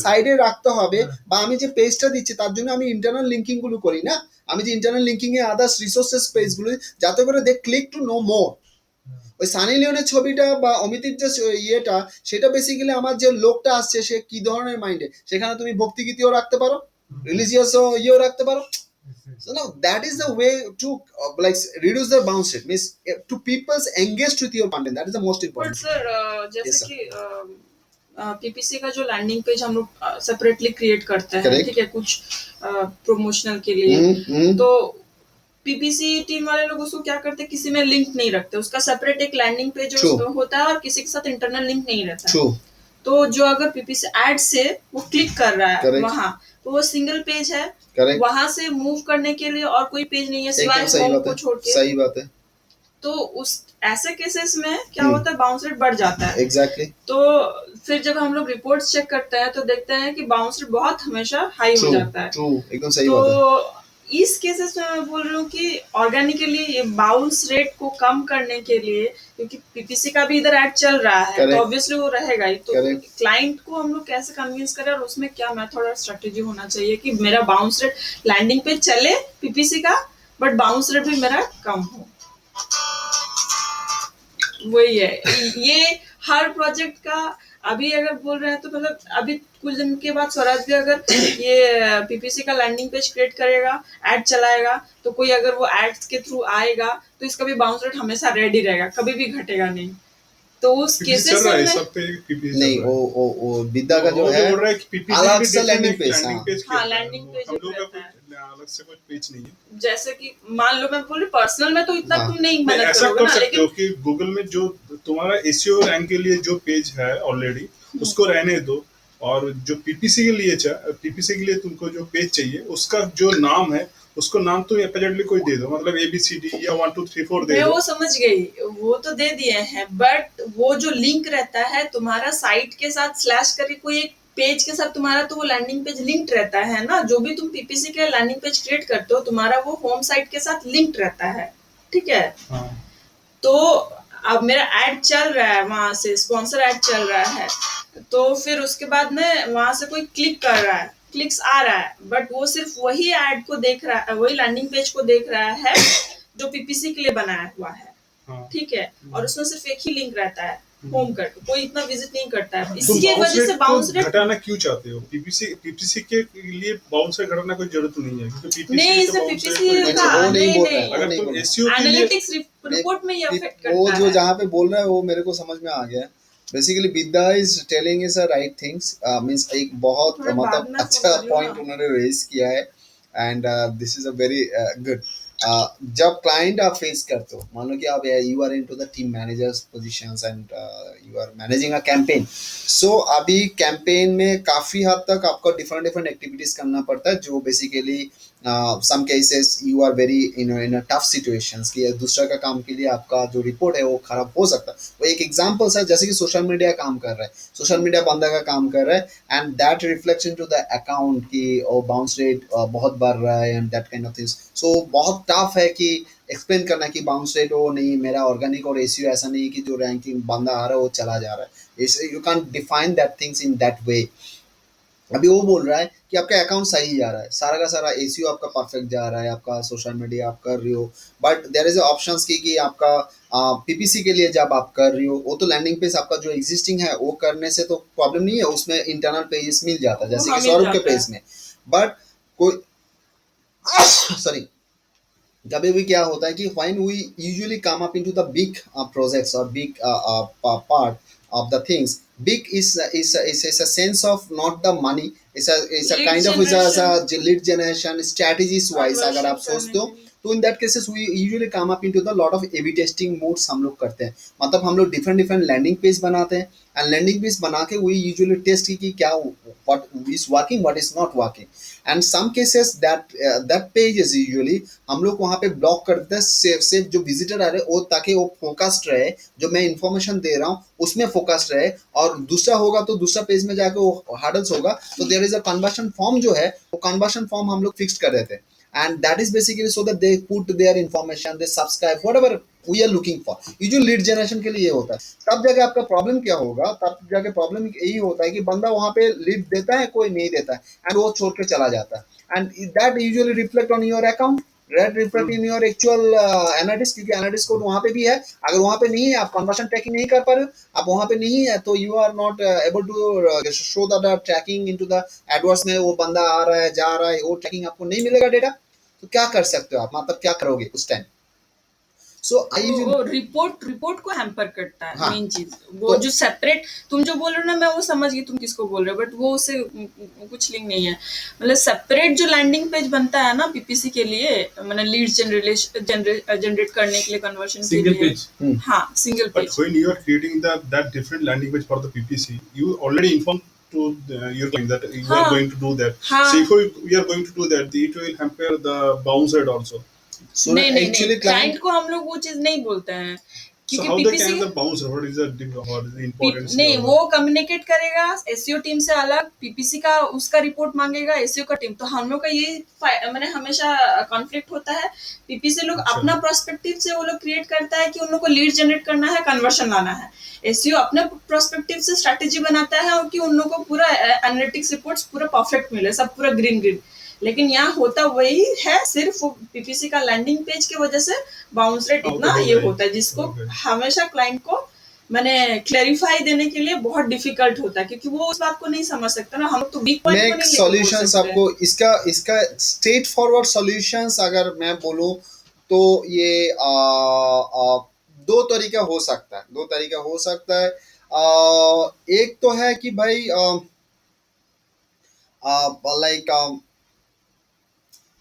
সাইডে রাখতে হবে, বা আমি যে পেজটা দিচ্ছি তার জন্য আমি ইন্টারনাল লিঙ্কিং গুলো করি না, আমি যে ইন্টারনাল লিঙ্কিং এ আদার্স রিসোর্সেস পেজগুলো, যাতে করে দে ক্লিক টু নো মোর। ওই সানি লিওনের ছবিটা বা অমিতির যে ইয়েটা, সেটা বেসিক্যালি আমার যে লোকটা আসছে সে কি ধরনের মাইন্ডে, সেখানে তুমি ভক্তিগীতিও রাখতে পারো, রিলিজিয়াস ইয়েও রাখতে পারো। So now that is the way to like reduce the bounce rate, means to people's engaged with your content, that is the most but important. Sir जैसे Yes, sir. कि पीपीसी का जो लैंडिंग पेज हम लोग separately create करते हैं, Correct. ठीक है, कुछ प्रमोशनल के लिए, तो पीपीसी टीम वाले लोग उसको क्या करते हैं, किसी में लिंक नहीं रखते, उसका सेपरेट एक लैंडिंग पेज True. होता है और किसी के साथ इंटरनल लिंक नहीं रहता है। True. तो जो अगर पीपीसी एड से वो क्लिक कर रहा है Correct. वहां, तो वो सिंगल पेज है, Correct. वहां से मूव करने के लिए और कोई पेज नहीं है सिवाय एकदम सही होम बात को है, छोड़ के। सही बात है, तो उस ऐसे केसेस में क्या होता है, बाउंस रेट बढ़ जाता है। एग्जैक्टली। तो फिर जब हम लोग रिपोर्ट्स चेक करते हैं तो देखते हैं कि बाउंस रेट बहुत हमेशा हाई हो ट्रू जाता है। ट्रू, एकदम सही तो बात है। इस केसेस में मैं बोल रही हूँ कि ऑर्गेनिकली ये बाउंस रेट को कम करने के लिए, क्योंकि पीपीसी का भी इधर ऐड चल रहा है, Correct. तो ऑब्वियसली वो रहेगा ही, तो Correct. क्लाइंट को हम लोग कैसे कन्विंस करें और उसमें क्या मेथड और स्ट्रेटेजी होना चाहिए कि मेरा बाउंस रेट लैंडिंग पे चले पीपीसी का, बट बाउंस रेट भी मेरा कम हो। वही है, ये हर प्रोजेक्ट का अभी अगर बोल रहे हैं तो मतलब अभी कुछ दिन के बाद स्वराज भी अगर ये पीपीसी का लैंडिंग पेज क्रिएट करेगा, ऐड चलाएगा, तो कोई अगर वो एड्स के थ्रू आएगा तो इसका भी बाउंस रेट हमेशा रेडी रहेगा, कभी भी घटेगा नहीं। तो उस PPC केसेस चल रहा है में सब पे, PPC चल नहीं, रहा है। वो विद्या का जो वो है बोल रहा है कि PPC अलग भी से different लैंडिंग एक पेज, landing हाँ page हाँ, किया landing है। page हम लोग का रहता है। कुछ अलग से कोई पेज नहीं है। जैसे कि मान लो मैं बोल रही पर्सनल में तो इतना हाँ। तुम नहीं नहीं, मेहनत ऐसा करोगे कर ना, सकते हो लेकिन कि गूगल में जो तुम्हारा एसईओ रैंक के लिए जो पेज है ऑलरेडी, उसको रहने दो, और जो पीपीसी के लिए तुमको जो पेज चाहिए उसका जो नाम है, उसको नाम तो एपेरेंटली कोई दे दो, मतलब ABCD या 1 2 3 4 दे मैं दो। वो समझ गई, वो तो दे दिए हैं, बट वो जो लिंक रहता है तुम्हारा साइट के साथ स्लैश करके कोई एक पेज के साथ तुम्हारा, तो वो लैंडिंग पेज लिंक्ड रहता है ना, जो भी तुम पीपीसी के लैंडिंग पेज क्रिएट करते हो तुम्हारा वो होम साइट के साथ लिंक्ड रहता है, ठीक है। हाँ। तो अब मेरा ऐड चल रहा है, वहां से स्पॉन्सर ऐड चल रहा है, तो फिर उसके बाद में वहां से कोई क्लिक कर रहा है, क्लिक्स आ रहा है, बट वो सिर्फ वही ऐड को देख रहा है, वही लैंडिंग पेज को देख रहा है जो पीपीसी के लिए बनाया हुआ है, हाँ। ठीक है, और उसमें सिर्फ एक ही लिंक रहता है होम कर, कोई इतना विजिट नहीं करता है, तुम इसकी वजह से बाउंस रेट घटाना क्यों चाहते हो? पीपीसी के लिए बाउंस रेट घटाना कोई जरूरत नहीं है, क्योंकि PPC नहीं, से इसे bounce rate पीपीसी कोई- नहीं, का वो नहीं नहीं बोल रहा है, नहीं, अगर नहीं तुम बोल रहा है। एसईओ के लिए एनालिटिक्स रिपोर्ट में ये अफेक्ट वो करता जो है। जहाँ पे बोल रहा है वो मेरे को समझ में आ गया है। Basically Vidya is telling is a right things, means एक बहुत थोड़ा बाद मतलब में अच्छा फोन करियो पॉइंट ना। उन्होंने रेज किया है, and this is a very good. जब क्लाइंट आप फेस करते हो, मान लो कि आप you are into the team managers positions and you are managing a campaign, so अभी कैंपेन में काफ़ी हद तक आपको डिफरेंट डिफरेंट एक्टिविटीज़ करना पड़ता है, जो basically some cases you are very in a tough situations कि दूसरा का काम के लिए आपका जो रिपोर्ट है वो खराब हो सकता है। वो एक एग्जांपल है, जैसे कि सोशल मीडिया काम कर रहा है, सोशल मीडिया बंदा का काम कर रहा है, and that reflects into the account की बाउंस रेट बहुत बढ़ रहा है and that kind of things. So बहुत टफ है कि एक्सप्लेन करना कि बाउंस रेट वो नहीं, मेरा ऑर्गेनिक और एसीओ ऐसा नहीं कि जो रैंकिंग बंदा आ रहा है वो चला जा रहा है, you can define that things in that way. अभी वो बोल रहा है कि आपका अकाउंट सही जा रहा है, सारा का सारा एसीओ आपका परफेक्ट जा रहा है, आपका सोशल मीडिया आप कर रही हो, बट देयर इज ऑप्शंस कि आपका पीपीसी के लिए जब आप कर रही हो, वो तो लैंडिंग पेज आपका जो एग्जिस्टिंग है वो करने से तो प्रॉब्लम नहीं है, उसमें इंटरनल पेजेस मिल जाता है वो जैसे कि हमें सौरभ के जाता है। पेज में। बट कोई सॉरी, कभी भी क्या होता है कि when we usually come up into the big projects और big part of the things, big is a sense of not the money, it's a lead kind of is generation a lead generation strategies wise अगर conversion आप करने सोचते हो, के लिए। तो in that cases we usually come up into the lot of AB testing modes हम लोग करते हैं, मतलब हम लोग डिफरेंट डिफरेंट लैंडिंग पेज बनाते हैं, एंड लैंडिंग पेज बना के वी यूजुअली टेस्ट की क्या what is working what is not working, and some cases that page is usually हम लोग वहाँ पे ब्लॉक कर देते हैं, सिर्फ जो विजिटर आ रहे हैं वो, ताकि वो फोकस्ड रहे, जो मैं इन्फॉर्मेशन दे रहा हूँ उसमें फोकस्ड रहे, और दूसरा होगा तो दूसरा पेज में जाके वो हार्डल्स होगा, तो there is a conversion form जो है, वो कन्वर्शन फॉर्म हम लोग फिक्स कर देते हैं, and that is basically so that they put their information, they subscribe whatever we are looking for। ये जो लीड जनरेशन के लिए ये होता है, तब जाके आपका प्रॉब्लम क्या होगा, तब जाके प्रॉब्लम यही होता है कि बंदा वहाँ पे लीड देता है, कोई नहीं देता है, एंड वो छोड़ के चला जाता है, and that usually reflect on your account, red reflect in your actual analytics, क्योंकि एनालिटिक्स कोड वहाँ पे भी है, अगर वहाँ पे नहीं है, आप कन्वर्शन ट्रैकिंग नहीं कर पा रहे हो, आप वहाँ पे नहीं है, तो you are not able to show the tracking into the AdWords में, वो बंदा आ रहा है जा रहा है, वो ट्रैकिंग आपको नहीं मिलेगा डेटा, तो क्या कर सकते हो आप, मतलब क्या करोगे उस टाइम। सो आई वो रिपोर्ट रिपोर्ट को हैम्पर करता है हाँ, मेन चीज, वो तो जो सेपरेट तुम जो बोल रहे हो ना, मैं वो समझ गई तुम किसको बोल रहे हो, बट वो उससे कुछ लिंक नहीं है। मतलब सेपरेट जो लैंडिंग पेज बनता है ना पीपीसी के लिए, मतलब लीड जनरेट करने के लिए, कन्वर्शन के सिंगल लिए, पेज। हाँ single But page. when you are creating that different landing page for the PPC, you already inform to your client that you are हाँ going to do that. हाँ So if we are going to do that, it will hamper the bounce rate also. सो नहीं नहीं नहीं, actually client client को हम लोग वो चीज नहीं बोलते हैं, So क्योंकि how they PPC can the bounce rate? What is the importance नहीं, of वो कम्युनिकेट करेगा एसईओ टीम से अलग, पीपीसी का उसका रिपोर्ट मांगेगा एसईओ का टीम, तो हम लोग का ये मैंने हमेशा कॉन्फ्लिक्ट होता है। पीपीसी लोग अच्छा। अपना प्रोस्पेक्टिव से वो लोग क्रिएट करता है कि उन लोग को लीड जनरेट करना है, कन्वर्शन लाना है। एसईओ अपने प्रोस्पेक्टिव से स्ट्रैटेजी बनाता है और कि उन लोग को पूरा एनालिटिक्स रिपोर्ट्स पूरा परफेक्ट मिले, सब पूरा ग्रीन ग्रीन। लेकिन यहाँ होता वही है, सिर्फ पीपीसी का लैंडिंग पेज की वजह से बाउंस रेट How इतना to do ये that? होता है, जिसको Okay. हमेशा क्लाइंट को मैंने क्लैरिफाई देने के लिए बहुत डिफिकल्ट होता है, क्योंकि वो उस बात को नहीं समझ सकता ना, हम तो वीक पॉइंट को मैं नहीं लेके बोल सॉल्यूशंस सकते। आपको इसका स्ट्रेट फॉरवर्ड सॉल्यूशंस अगर मैं बोलूं, तो ये दो तरीका हो सकता है, दो तरीका हो सकता है। एक तो है कि भाई लाइक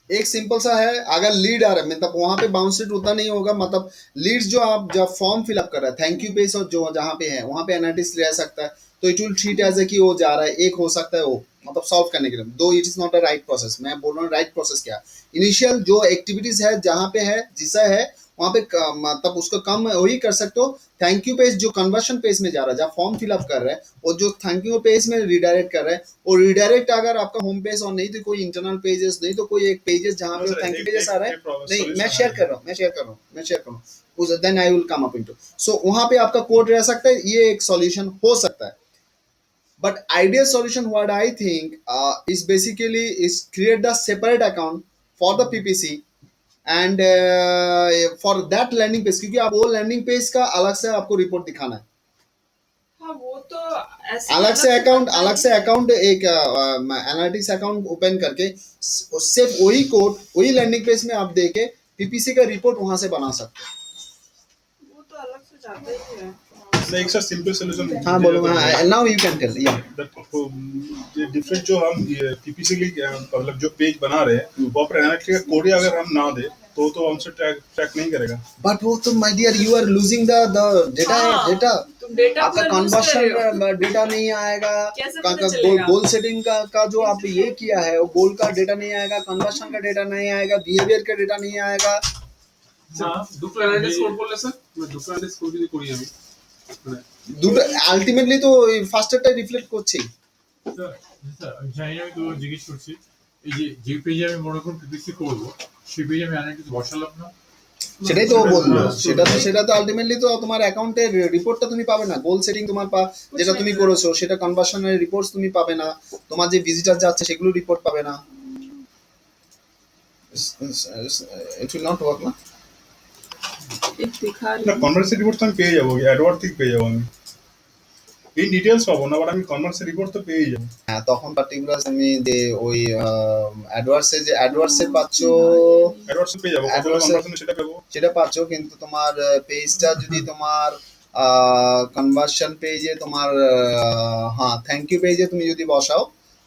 एक सिंपल सा है, अगर लीड आ रहा है मतलब वहां पे बाउंस रेट उतना नहीं होगा, मतलब लीड्स जो आप जब फॉर्म फिलअप कर रहे हैं थैंक यू पेज और जो जहाँ पे है वहां पे एनालिटिक्स रह सकता है, तो it will treat as a कि वो जा रहा है, एक हो सकता है वो मतलब सॉल्व करने के लिए, दो it is not a right process. मैं बोल रहा हूँ राइट प्रोसेस क्या, इनिशियल जो एक्टिविटीज है जहाँ पे है जिसा है वहाँ पे मतलब उसको कम वही कर सकते हो। थैंक यू पेज जो कन्वर्शन पेज में जा रहा है, जहाँ फॉर्म फिलअप कर रहा है, और जो थैंक यू पेज में रिडायरेक्ट कर रहा है, और रिडायरेक्ट अगर आपका होम पेज और नहीं तो कोई इंटरनल पेजेस, नहीं तो कोई एक पेजेस जहाँ पे थैंक यू पेजेस आ रहा है, नहीं मैं शेयर कर रहा हूँ then I will come up into, so वहाँ पे आपका कोड रह सकता है, ये एक सॉल्यूशन हो सकता है। But ideal solution, what I think, is basically is create the separate account for the PPC and for that landing page, क्योंकि आप वो लैंडिंग पेज का अलग से आपको रिपोर्ट दिखाना है, हाँ वो तो ऐसे अलग से अकाउंट एक एनालिटिक्स अकाउंट ओपन करके सिर्फ वही कोड वही लैंडिंग पेज में आप देके पीपीसी का रिपोर्ट वहां से बना सकते हैं। वो तो अलग से जाता ही है। मैं एक सा सिंपल सोल्यूशन हाँ बोलो, हाँ नाउ यू कैन टेल, या ये डिफरेंट जो हम टिपिकली मतलब जो पेज बना रहे हैं वो पर एनालिटिक्स का कोड अगर हम ना दे तो हमसे ट्रैक नहीं करेगा। बट वो तो my dear you are losing the data, हाँ, डेटा तुम डेटा आपका पूरा lose कर रहे हो। कन्वर्शन डेटा नहीं आएगा, कैसे पता चलेगा? गोल सेटिंग का जो आप ये किया है वो गोल का डेटा नहीं आएगा, कन्वर्शन का डेटा नहीं आएगा, बिहेवियर का डेटा नहीं आएगा। দুটো অ্যানালাইটিক্স কোড বললে স্যার দুটো অ্যানালাইটিক্স কোড যদি করি আমি মানে দুটো আলটিমেটলি তো ফার্স্টারটা রিফ্লেক্ট করছেই। স্যার, স্যার আমি জানি না, আমি তো জিজ্ঞেস করছি এই যে পেজে আমি মনে করুন পিপিসি করবো, সেই পেজে আমি অ্যানালিটিক্স বসালাম না, সেটাই তো ও বললো, সেটা তো আলটিমেটলি তো তোমার অ্যাকাউন্টের রিপোর্টটা তুমি পাবে না, গোল সেটিং তোমার যেটা তুমি করেছো সেটা কনভার্সনের রিপোর্টস তুমি পাবে না, তোমার যে ভিজিটার যাচ্ছে সেগুলো রিপোর্ট পাবে না, ইট উইল নট ওয়ার্ক না। एक दिखा रही না हूँ। কনভার্সের রিপোর্ট তো আমি পেয়ে যাবো, অ্যাডওয়ার্ড থেকে পেয়ে যাবো আমি, ইন ডিটেইলস পাবো না, বাট আমি কনভার্সের রিপোর্ট তো পেয়ে যাবো। হ্যাঁ তখন পার্টিকুলার তুমি ওই অ্যাডওয়ার্সে যে অ্যাডওয়ার্সে পাচ্ছ অ্যাডওয়ার্ডস পেয়ে যাবো, কত AdWords কনভার্সন সেটা পাবো। সেটা পাচ্ছ, কিন্তু তোমার পেজটা যদি তোমার কনভার্সন পেজে তোমার হ্যাঁ থ্যাংক ইউ পেজে তুমি যদি বসাও,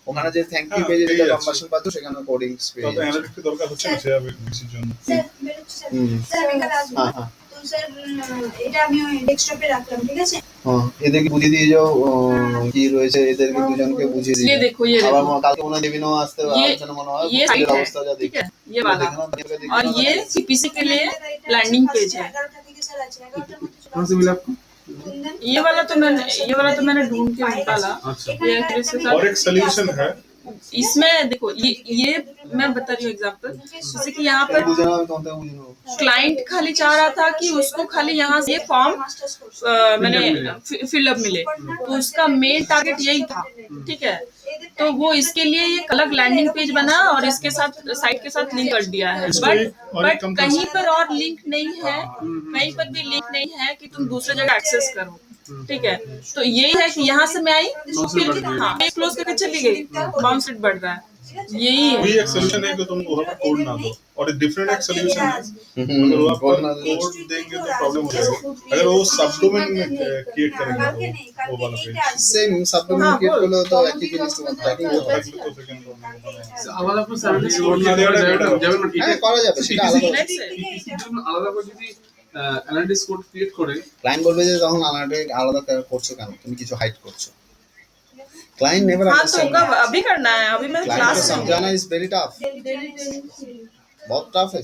ওখানে যে থ্যাংক ইউ হ্যাঁ, পেজে পেয়ে যেটা যাচ্ছে। কনভার্সন পাচ্ছ সেখানে কোডিংস পেয়ে তবে যাচ্ছ। অ্যানালিটিক্স দরকার হচ্ছে না সেভাবে বেশির জন্য। স্যার বেরোচ্ছি স্যার। হুম। স্যার আমি কাল আসবো। হ্যাঁ হ্যাঁ তো স্যার এটা আমি ওই ডেস্কটপে রাখলাম, ঠিক আছে? হ্যাঁ, এদেরকে বুঝিয়ে দিয়ে যাও কি রয়েছে, এদেরকে দুজনকে বুঝিয়ে দিয়ে ये যাও। देखो, ये আবার देखो, কালকে মনে হয় দেবিনও আসতে ये- আসবে না মনে হয়, ये পেজের साइट অবস্থা যা है, ठीक দেখি है, ये वाला, और ये सीपीसी के लिए लैंडिंग पेज है। 11টা থেকে স্যার আছে, 11টার মধ্যে চলে कहाँ से मिला आपको? আসবেন। ये वाला तो मैंने ढूंढ के निकाला। अच्छा ये इसके और साथ एक सोल्यूशन है, इसमें देखो, ये मैं बता रही हूँ एग्जांपल, जैसे कि यहाँ पर বুঝে নাও তোমাদের বুঝে নাও। क्लाइंट खाली चाह रहा था कि उसको खाली यहाँ से ये फॉर्म মাস্টার্স কোর্স मैंने फिलअप मिले, तो उसका मेन टारगेट यही था, ठीक है। तो वो इसके लिए एक अलग लैंडिंग पेज बना और इसके साथ साइट के साथ लिंक कर दिया है, इसको बट और एक कंपनी- कहीं पर और लिंक नहीं है, कहीं पर भी लिंक नहीं है कि तुम दूसरे जगह एक्सेस करो, ठीक है। तो यही है कि यहाँ से मैं आई, फिर हाँ मैं क्लोज करके चली गई, बाउंस रेट बढ़ रहा है, यही है। वही एक सोल्यूशन है कि तुम वहाँ पर कोड ना दो, और एक डिफरेंट एक सोल्यूशन है अगर वो आप कोड ना दो। कोड देंगे तो प्रॉब्लम हो जाएगी, अगर वो सब डोमेन क्रिएट करेंगे কালকে নেই, तो वो वाला কালকে पेज এইটা আসবে। সেম সাবডোমেন ক্রিয়েট করলে তো একই জিনিস তোমার ট্র্যাকিং तो হবে। फिर second problem होगा। আলাদা করে সার্ভিস কোড কোড না না দেওয়াটা দেওয়া better হবে। যাবে না হ্যাঁ করা যাবে, সেটা আলাদা। Let's say, পিপিসির জন্য আলাদা করে যদি অ্যানালিটিক্স কোড ক্রিয়েট করে ক্লায়েন্ট বলবে যে তখন আলাদা করছো কেন, তুমি কিছু হাইড করছো। ক্লায়েন্ট নেভার हाँ तो अंडरस्टैंड, कब अभी करना है, अभी मैं क्लाइंट को क्लास में हूँ। समझाना इज वेरी टफ, बहुत टफ है,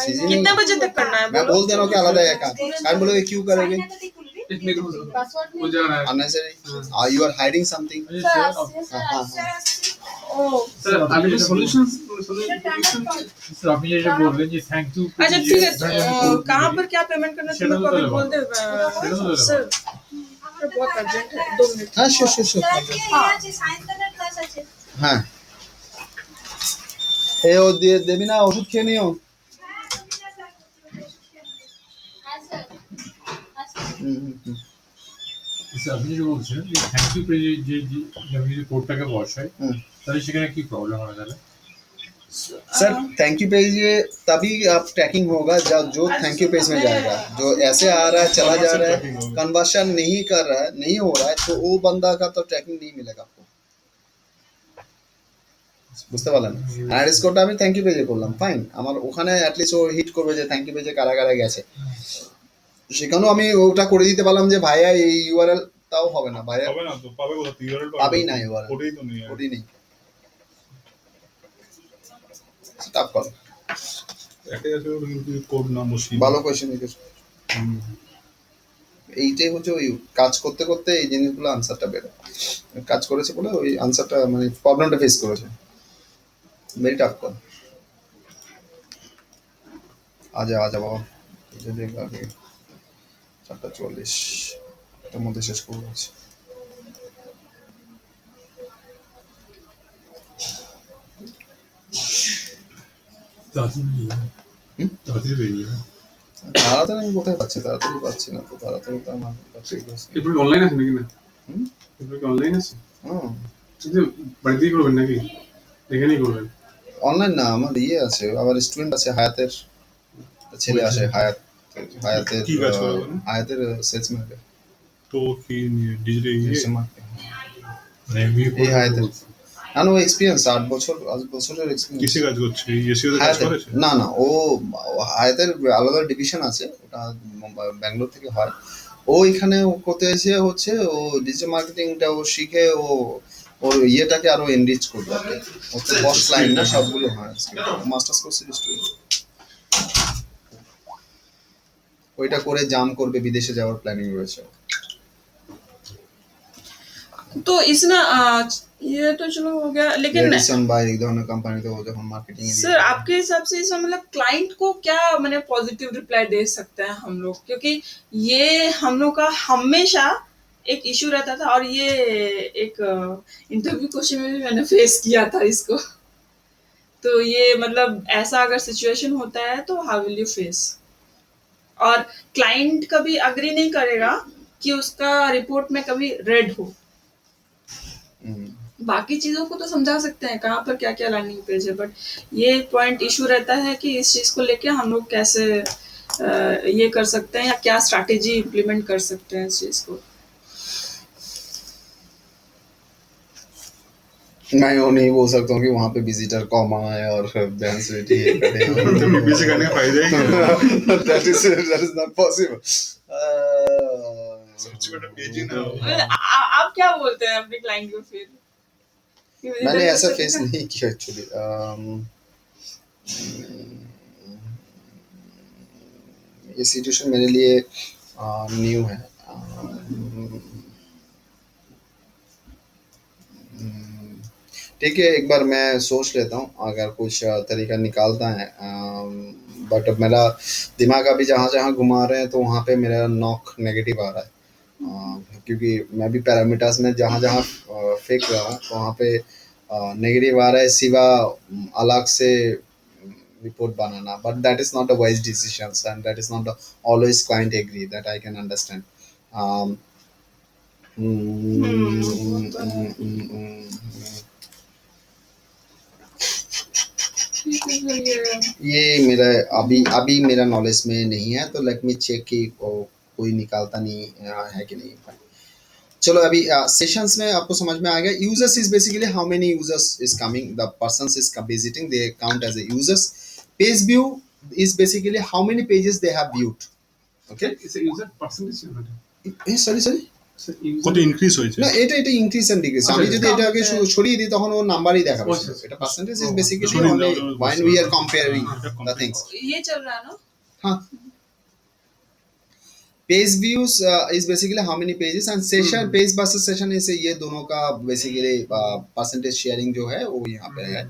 इजी नहीं कितने है। बजे तक करना है मैं बोलो? बोल दे रहा हूँ कि आलादा है काम, क्लाइंट बोलोगे क्यों करोगे, সাইনটাতেই খুলবি। টেকনিক हो जा रहा है unnecessary, you are hiding something। Sir, हाँ স্যার আসছি। স্যার আমি সলিউশন স্যার আপনি যেটা বললেন যে থ্যাংক ইউ, अच्छा ठीक है, तो, कहाँ पर क्या पेमेंट करना है शेड्यूल तुम अभी तो बोल दे शेड्यूल तो सर, बहुत अर्जेंट है, 2 मिनट। हाँ श्योर श्योर श्योर, স্যার আজকে ইয়ে আছে, সায়েন্সের ক্লাস আছে। হ্যাঁ এ ও দিয়ে দেবি না, ওষুধ খেয়ে নিও। হুম, হুম, হুম। স্যার আপনি যেটা বলছেন যে থ্যাংক ইউ পেজে যে আমি যদি কোডটাকে বসাই, হুম। তাহলে সেখানে কি প্রবলেম হবে তাহলে? सर थैंक यू पेज ये तभी आप ट्रैकिंग होगा जब जो थैंक यू पेज में जाएगा, जो ऐसे आ रहा है चला जा रहा है कन्वर्शन नहीं कर रहा है, नहीं हो रहा है, तो वो बंदा का तो ट्रैकिंग नहीं मिलेगा आपको, বুঝতে পারলেন। আর স্কোরটা আমি থ্যাংক ইউ পেজে করলাম, ফাইন, আমার ওখানে অ্যাটলিস্ট ও হিট করবে যে থ্যাংক ইউ পেজে কারা কারা গেছে, সেখানেও আমি ওটা করে দিতে পারলাম যে ভাইয়া এই ইউআরএল, তাও হবে না ভাইয়া, হবে না তো, পাবে কোথা URL পাবেই না URL, ওটাই তো নেই আর। ওটি নেই, টাফ কল। একটাই আছে ওটা কিন্তু কোড না বসিয়ে ভালো কোয়েশ্চেন জিজ্ঞেস, এইটাই হচ্ছে ওই কাজ করতে করতে এই জিনিসগুলো আনসারটা বেরো, কাজ করেছে বলে ওই আনসারটা মানে প্রবলেমটা ফেস করেছে, ভেরি টাফ কল। আজা বাবা, যদি আগে 4:40 এর মধ্যে শেষ করবো আছে। তাড়াতাড়ি বেরিয়ে যাবে। তাড়াতাড়ি আমি কোথায় পাচ্ছি, তাড়াতাড়ি পাচ্ছি না তো, তাড়াতাড়ি তো আমার কাছে এরপর অনলাইন আছে নাকি না? হুম? এরপর কি অনলাইন আছে? হুম, কিন্তু বাড়িতেই করবেন নাকি এখানেই করবেন? অনলাইন না, আমার ইয়ে আছে, আবার স্টুডেন্ট আছে, হায়াতের ছেলে আসে, হায়াতের কি কাজ করে বলুন? হায়াতের সেলসম্যান। তো কি ডিজিটাল Digital marketing। মানে এমবিএ এই হায়াতে না না, ও এক্সপিরিয়েন্স 8 বছরের এক্সপিরিয়েন্স। কিসে কাজ করছে? এসিওতে কাজ হায়াতে করেছে? না না, ও হায়াতের আলাদা ডিভিশন আছে, ওটা ব্যাঙ্গালোর থেকে হয়। ও এখানে ও করতে এসে হচ্ছে ও ডিজিটাল মার্কেটিংটা ও শিখে ও ওর ইয়েটাকে আরো এনরিচ করবে আর কি। ও তো বস ক্লায়েন্ট না সবগুলো, হয় মাস্টার্স কোর্সের স্টুডেন্ট। ওইটা করে জাম করবে, বিদেশে যাওয়ার প্ল্যানিং রয়েছে। तो इसमें ये तो चलो हो गया, लेकिन रेडिसन बाय एक ধরনের কোম্পানিতে ও যখন মার্কেটিং এ सर आपके हिसाब से इसमें मतलब क्लाइंट को क्या मैंने पॉजिटिव रिप्लाई दे सकते हैं हम लोग, क्योंकि ये हम लोग का हमेशा एक इशू रहता था, और ये एक इंटरव्यू क्वेश्चन में भी मैंने फेस किया था इसको। तो ये मतलब ऐसा अगर सिचुएशन होता है तो हाउ विल यू फेस, और क्लाइंट कभी अग्री नहीं करेगा कि उसका रिपोर्ट में कभी रेड हो। बाकी चीजों को तो समझा सकते हैं कहाँ पर क्या क्या लैंडिंग पेज है, बट ये पॉइंट इशू रहता है कि इस चीज को लेके हम लोग कैसे ये कर सकते हैं, या क्या स्ट्रैटेजी इम्प्लीमेंट कर सकते हैं इस चीज को। मैं वो नहीं बोल सकता हूँ कि वहाँ पे विजिटर कम आए और डेंसिटी ये करे। बीसी करने का फायदा ही क्या? that is not possible। सबसे बड़ा पेज ही ना हो। आप क्या बोलते हैं अपने क्लाइंट को फिर? मैंने ऐसा फेस नहीं किया एक्चुअली। ये सिचुएशन मेरे लिए न्यू है। ठीक है, एक बार मैं सोच लेता हूँ अगर कुछ तरीका निकालता है, बट मेरा दिमाग अभी जहाँ जहाँ घुमा रहे हैं तो वहाँ पे मेरा नॉक नेगेटिव आ रहा है। क्योंकि मैं भी पैरामीटर्स में जहाँ जहाँ फेंक रहा हूँ तो वहाँ पे नेगेटिव आ रहा है, सिवा अलग से रिपोर्ट बनाना। But that is not a wise decisions and that is not always client agree, that I can understand. ये मेरा अभी मेरा नॉलेज में नहीं है, तो लेट मी चेक कि कोई निकालता नहीं है कि नहीं। चलो अभी सेशंस में आपको समझ में आ गया। Users is basically how many users is coming, the persons is visiting, they count as a users. Page view is basically how many pages they have viewed। Okay, It's a user percentage না? Sorry কত increase হয়েছে? না, এটা increase and decrease. আমি যদি এটা আগে ছড়িয়ে দিই তখন ও নাম্বারই দেখাবে। এটা percentage is basically only when we are comparing the things. ये चल रहा है ना? हाँ, page views is basically how many pages and session, page versus session is ये दोनों का बेसिकली परसेंटेज शेयरिंग जो है वो यहाँ पे है।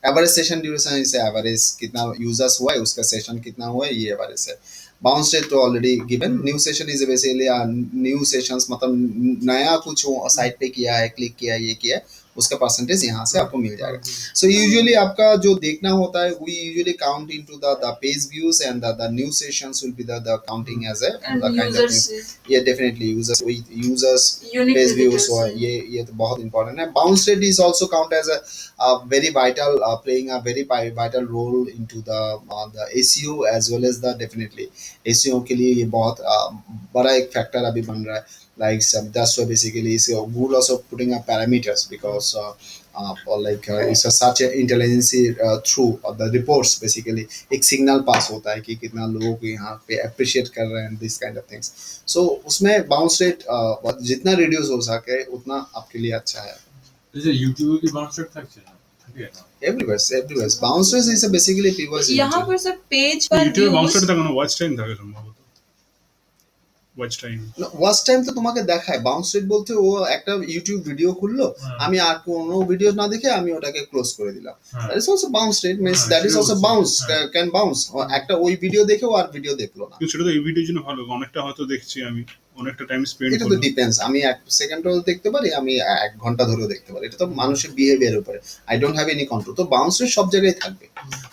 Average session duration is average कितना यूजर्स हुआ है, उसका सेशन कितना हुआ है, ये एवरेज है। बाउंस रेट तो already given. New session is basically new sessions, मतलब नया कुछ साइट पे किया है, क्लिक किया है, ये किया है, उसका परसेंटेज यहाँ से आपको मिल जाएगा। सो यूजुअली आपका जो देखना होता है, we usually count into the page views and the new sessions will be the counting as a And the kind of users, ये definitely users Unique page views, visitors. ये तो बहुत इंपॉर्टेंट है। Bounce rate is also count as a very vital playing a very vital role into the SEO as well as the definitely SEO के लिए ये बहुत बड़ा एक फैक्टर अभी बन रहा है। Like that's why basically Google also putting up parameters because it's a such a intelligence through the reports basically एक सिग्नल पास होता है कि कितना लोग यहाँ पे अप्रिशिएट कर रहे हैं, दिस काइंड ऑफ थिंग्स। सो उसमें बाउंस रेट जितना रिड्यूस हो सके उतना आपके लिए अच्छा है। যে ইউটিউবে কি বাউন্স রেট থাকছে না? থাকে না। Everywhere bounce rate is basically pivot। यहाँ पर सर पेज पर ইউটিউবে বাউন্স views, রেট থাকে না, ওয়াচ টাইম থাকে সম্ভবত। ওয়াচ টাইম ওয়াচ টাইম তো তোমাকে দেখায়। বাউন্স রেট বলতে ও একটা ইউটিউব ভিডিও খুললো, আমি আর কোনো ভিডিও না দেখে আমি ওটাকে ক্লোজ করে দিলাম, that is also bounce rate, means that is also bounce, can bounce. একটা ওই ভিডিও দেখে ও আর ভিডিও দেখলো না। কিন্তু সেটা তো এই ভিডিওর জন্য ভালো, অনেকটা হয়তো দেখছি আমি, অনেকটা টাইম স্পেন্ড এটা তো করলাম। ডিপেন্ডস, আমি 1 সেকেন্ডও দেখতে পারি, আমি 1 ঘন্টা ধরেও দেখতে পারি, এটা তো মানুষের বিহেভিয়ারের উপরে। I don't have any control. তো বাউন্স রেট সব জায়গায় থাকবে,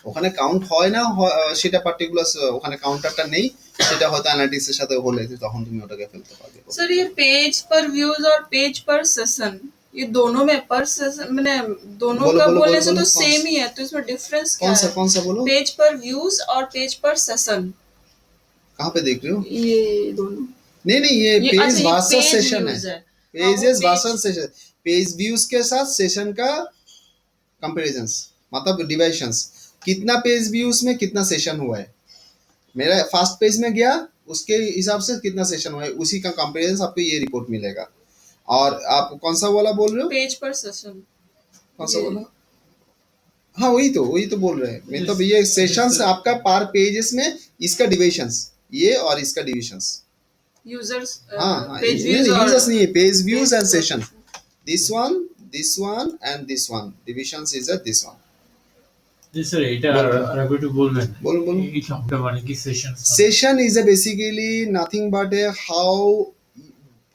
ওখানে কাউন্ট হয় না সেটা পার্টিকুলার, ওখানে কাউন্টারটা নেই, সেটা হয়তো অ্যানালিটিক্স এর সাথে হলে তখন তুমি ওটাকে ফেলতে পারবে। सर ये पेज पर व्यूज और पेज पर सेशन, ये दोनों में पर सेशन मैंने दोनों बोलो, का बोलो, बोलने बोलो, से तो बोलो, कौन सेम ही है, तो इसमें डिफरेंस क्या है? कौन सा बोलो, पेज पर व्यूज और पेज पर सेशन, कहाँ पे देख रहे हो? ये दोनों नहीं नहीं, ये ये पेज अच्छा ये वर्सेस पेज सेशन है, व्यूज है। हाँ, पेजेस वो versus page session, page views के साथ सेशन का कंपैरिजंस, मतलब डिविजन्स, कितना पेज व्यूज में कितना सेशन हुआ है, मेरा फर्स्ट पेज में गया उसके हिसाब से कितना सेशन हुआ है, उसी का कंपैरिजन आपको ये रिपोर्ट मिलेगा। और आप कौन सा वाला बोल रहे हो, पेज पर सेशन कौन सा ये वाला? हाँ वही तो बोल रहे हैं, मतलब ये सेशंस आपका पर पेजेस में इसका डिविजन्स, ये और इसका डिविजन्स। यूजर्स हाँ हाँ, पेज नहीं व्यूज और यूजर्स नहीं है, page views page and session, this one and this one divisions is a this one। G sir, এটা বলুন। আরেকবার একটু বলবেন? বলুন। এই শব্দটা মানে কি session? Session is a basically nothing but a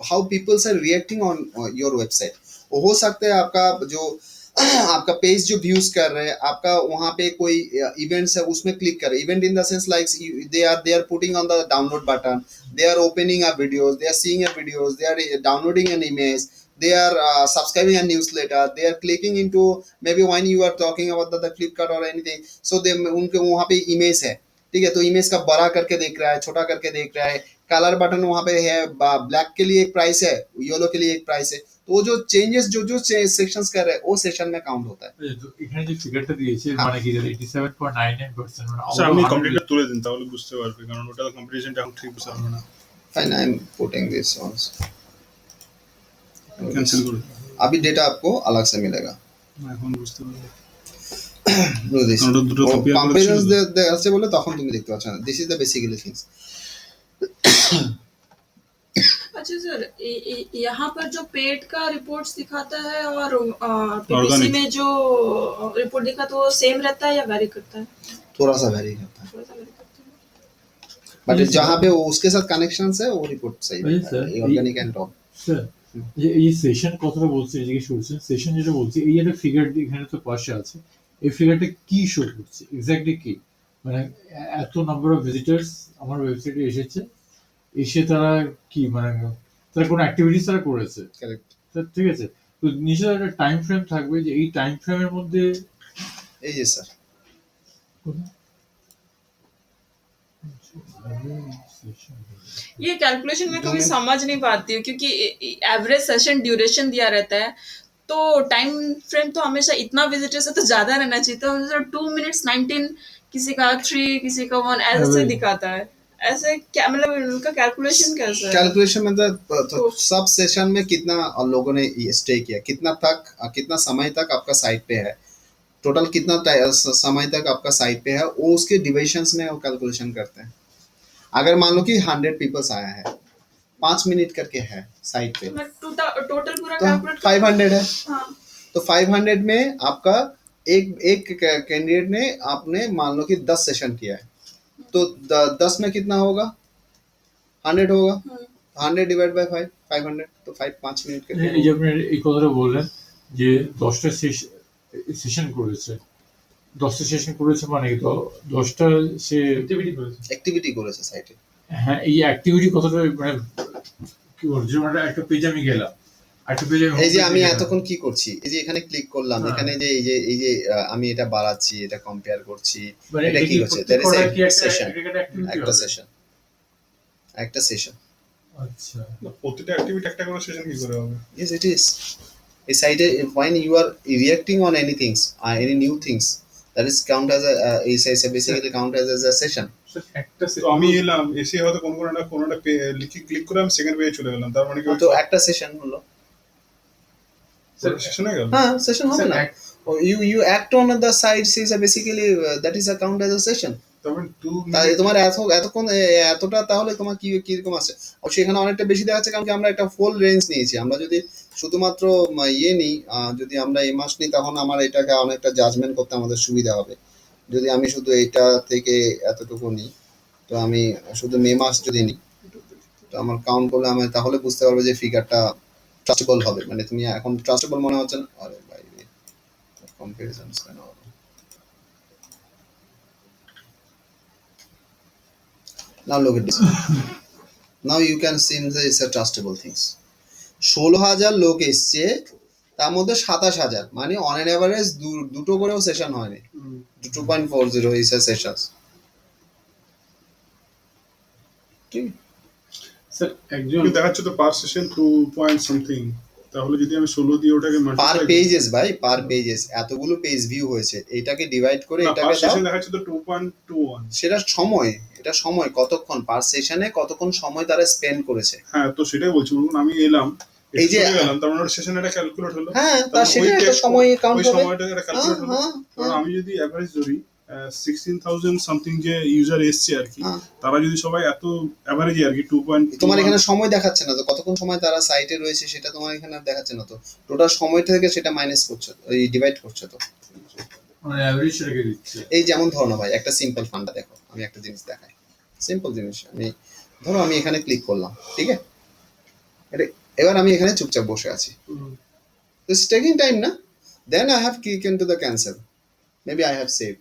how people are reacting on your website। वो हो सकता है आपका जो आपका पेज जो व्यूज कर रहे हैं, आपका वहाँ पे कोई इवेंट्स है उसमें क्लिक कर रहे, event in the sense like they are putting on the download button, they are opening a videos, they are seeing a videos, they are downloading an image, they are subscribing a newsletter, they are clicking into maybe when you are talking about the Flipkart or anything, so they उनके वहाँ पे image है, ठीक है, तो image का बड़ा करके देख रहा है, छोटा करके देख रहा है, कलर बटन वहाँ पे है, ब्लैक के लिए एक प्राइस है, येलो के लिए एक प्राइस है, तो वो जो चेंजेस जो सेक्शंस कर रहे हैं वो सेशन में काउंट होता है। তো এখানে যে ফিগারটা দিয়েছে হ্যাঁ। মানে কি 87.99% মানে স্যার আপনি over 100 কমপ্লিটটা তুলে দিন তাহলে বুঝতে পারবে, কারণ ওটা কম্পারিজনটা এখন ঠিক বুঝতে পারবে না। Fine, I am putting this ones, cancel করে দিন। अभी डेटा आपको अलग से मिलेगा। এখন বুঝতে পারবে। Do this কারণ ওটা দুটো কপি করে কম্পারিজনস ছিল। আছে বলে তখন তুমি দেখতে পাচ্ছ না, this is the basically things. अच्छा सर यहाँ पर जो पेट का रिपोर्ट्स दिखाता है और पीपीसी Organic। में जो रिपोर्ट दिखा तो वो सेम रहता है या वैरी करता है? थोड़ा सा वेरी करता है, थोड़ा सा vary करता है। बट जहाँ पे वो उसके साथ कनेक्शंस है वो रिपोर्ट सही वही रहता है, sir, organic and top. Sir এই সেশন কথাটা বলছে, জিজ্ঞেস করছেন সেশন যেটা বলছে, এই একটা ফিগার এখানে তো পাশে আছে, এই ফিগারটা কি শো করছে এক্স্যাক্টলি কি, মানে এত নাম্বার অফ ভিজিটার্স আমার ওয়েবসাইটে এসেছে, এসে তারা কি মানে তারা কোনো অ্যাক্টিভিটিস তারা করেছে, करेक्ट, ঠিক আছে, তো নিশ্চয়ই একটা টাইম ফ্রেম থাকবে যে এই টাইম ফ্রেমের মধ্যে এই যে স্যার ये कैलकुलेशन में कभी तुम्हें- समझ नहीं पाती हूँ क्योंकि एवरेज सेशन ड्यूरेशन दिया रहता है तो टाइम फ्रेम तो हमेशा इतना विजिटर्स है तो ज्यादा रहना चाहिए, तो 2 मिनट्स 19 किसी का 3 किसी का 1 ऐसे Average। दिखाता है, ऐसे क्या मतलब उनका कैलकुलेशन कैसा है? कैलकुलेशन मतलब तो- सब सेशन में कितना लोगों ने स्टे किया, कितना समय तक आपका साइट पे है, टोटल कितना समय तक आपका साइट पे है, वो उसके डिविजन्स में वो कैलकुलेशन करते हैं। अगर मान लो कि 100 पीपल्स आया है, 5 मिनट करके है साइट पे, टोटल पूरा तो कैलकुलेट 500 है, हाँ तो 500 में आपका एक कैंडिडेट ने आपने मान लो कि 10 सेशन किया है, तो 10 में कितना होगा, 100 होगा, 100 डिवाइड बाय 500, तो 5 मिनट এই যে के আপনি এই কথাটা বললেন যে 10টা সেশন করেছে, 10টা সেশন করেছে মানে কি 10টা সে অ্যাক্টিভিটি করেছে। एक्टिविटी করেছে সাইটে। হ্যাঁ, এই অ্যাক্টিভিটি কতটা মানে কি বলবো, যেমন একটা পেজ আমি গেলাম, একটা পেজ এই যে আমি এতক্ষণ কি করছি, এই যে এখানে ক্লিক করলাম, হ্যাঁ। এখানে যে এই যে আমি এটা বাড়াচ্ছি, এটা কম্পেয়ার করছি, মানে এটা কি হচ্ছে, দ্যাট ইজ এ সেশন, একটা সেশন, একটা সেশন। আচ্ছা, প্রতিটা অ্যাক্টিভিটি একটা করে সেশন কি করে হবে? Yes, it is. A site, when you are reacting on any things, any new things, that is count as is basically count as a session. Sir একটা তো আমি এলাম এসে হয়তো কোনোটা লিখে ক্লিক করে আমি সেকেন্ড পেজে চলে গেলাম, তার মানে কি তো একটা সেশন হলো, সেশন হয়ে গেল? হ্যাঁ সেশন হবে স্যার না, you act on the sites is basically that is a count as a session। তবে 2 তাই তোমার এতক্ষণ এতটা তাহলে তোমার কিরকম আছে, অবশ্যই এখানে অনেকটা বেশি দেখাচ্ছে, কারণ কি আমরা একটা ফুল রেঞ্জ নিয়েছি, আমরা যদি শুধুমাত্র ইয়ে নিই, যদি আমরা এই মাস নিই তখন আমার এটাকে অনেকটা জাজমেন্ট করতে আমাদের সুবিধা হবে। যদি আমি শুধু এইটা থেকে এতটুকু নিই, তো আমি শুধু মে মাস যদি নিই, তো আমার কাউন্ট করলে আমি তাহলে বুঝতে পারবো যে ফিগারটা ট্রাস্টেবল হবে, মানে তুমি এখন ট্রাস্টেবল মনে হচ্ছে না, আরে ভাই কম্পারিজনস কেন হবে। Now look at this. Now you can see that it's a trustable things. 16,000 লোক এসছে, তার মধ্যে 27,000, মানে অন এন এভারেজ দুটো করেও সেশন হয়নি, 2.40 is a sessions। ঠিক স্যার একজন কিন্তু দেখাচ্ছে তো পার সেশন 2 পয়েন্ট সামথিং, তাহলে যদি আমি 16 দিয়ে ওটাকে পার মাল্টিপ্লাই পেজেস ভাই, পার পেজেস এতগুলো পেজ ভিউ হয়েছে, এটাকে ডিভাইড করে না, এটাকে পার দাও, সেশন দেখাচ্ছে তো 2.21। সেটা সময়, এটা সময় কতক্ষণ পার সেশনে কতক্ষণ সময় তারা স্পেন্ড করেছে। হ্যাঁ, তো সেটাই বলছি, বলুন আমি এলাম, এই যে চলে গেলাম, তার মানে সেশন এটা ক্যালকুলেট হলো। হ্যাঁ, তার তার মানে সেটা ওই একটা সময় কাউন্ট ওই হবে। সময়টা এটা হ্যাঁ ক্যালকুলেট হলো। হ্যাঁ কারণ আমি যদি অ্যাভারেজ ধরি 16,000 সামথিং যে ইউজার এসছে আর কি, হ্যাঁ। তারা যদি সবাই এত অ্যাভারেজই আর কি 2.21, তোমার এখানে সময় দেখাচ্ছে না তো, কতক্ষণ সময় তারা সাইটে রয়েছে সেটা তোমার এখানে আর দেখাচ্ছে না তো, টোটাল সময়টা থেকে সেটা মাইনাস করছো, এই ডিভাইড করছো তো। মানে অ্যাভারেজ রেখে দিচ্ছে। এই যেমন ধরো না ভাই, একটা সিম্পল ফান্ডা দেখো, আমি একটা জিনিস দেখাই, সিম্পল জিনিস। আমি ধরো আমি এখানে ক্লিক করলাম, ঠিক আছে, এবার আমি এখানে চুপচাপ বসে আছি, ইটস টেকিং টাইম না, then I have click into the cancel, maybe I have saved,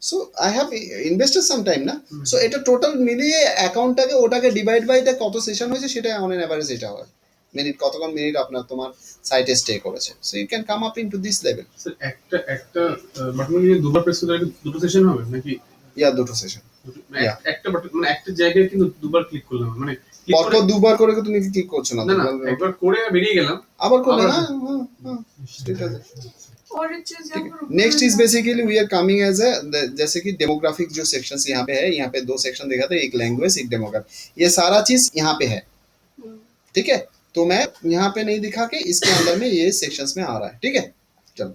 so I have invested some time না। সো এটা টোটাল মিলিয়ে অ্যাকাউন্টটাকে ওটাকে ডিভাইড বাই দ্য কত সেশন হয়েছে সেটা অন এন অ্যাভারেজ এটা হয়, মিনিট কতক্ষণ মিনিট আপনার তোমার সাইটে স্টে করেছে, so you can come up into this level. Sir একটা বাটন নিয়ে দুবার প্রেস করলে দুটো সেশন হবে নাকি? ইয়া দুটো সেশন, Yeah. একটা বাটন মানে একটা জায়গায় কিন্তু দুবার ক্লিক করলাম, মানে click করে- পরপর দুবার করে তুমি ক্লিক করছো না না তো, না একবার করে বেরিয়ে গেলাম। আবার করলে আবার- না, হ্যাঁ, ঠিক আছে। और एक चीज यहाँ पर next is basically we are coming as a, जैसे कि डेमोग्राफिक जो सेक्शंस यहाँ पे है, यहाँ पे दो सेक्शन देखा था, एक लैंग्वेज एक डेमोग्राफी, ये सारा चीज यहाँ पे है, ठीक है। तो मैं यहाँ पे नहीं दिखा के इसके अंदर में ये सेक्शंस में आ रहा है, ठीक है। चलो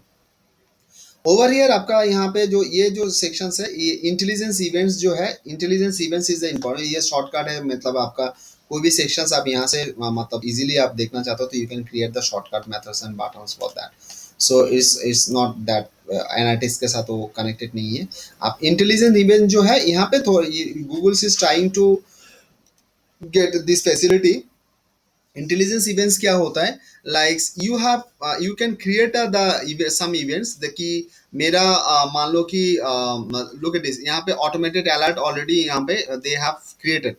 ओवर हियर आपका यहाँ पे जो ये जो सेक्शंस है, ये इंटेलिजेंस इवेंट्स जो है, intelligence events is the important, ये शॉर्टकट है, मतलब आपका कोई भी सेक्शंस आप यहाँ से मतलब इजीली आप देखना चाहते हो तो you can create the shortcut methods and buttons for that, so it's not that analytics के साथ वो कनेक्टेड नहीं है। आप इंटेलिजेंट इवेंट जो है यहाँ पे Google is trying to get this facility. Intelligence events क्या होता है, like you can create the some events कि मेरा मान लो कि लुक एट दिस, यहाँ पे ऑटोमेटेड अलर्ट ऑलरेडी यहाँ पे दे हैव क्रिएटेड,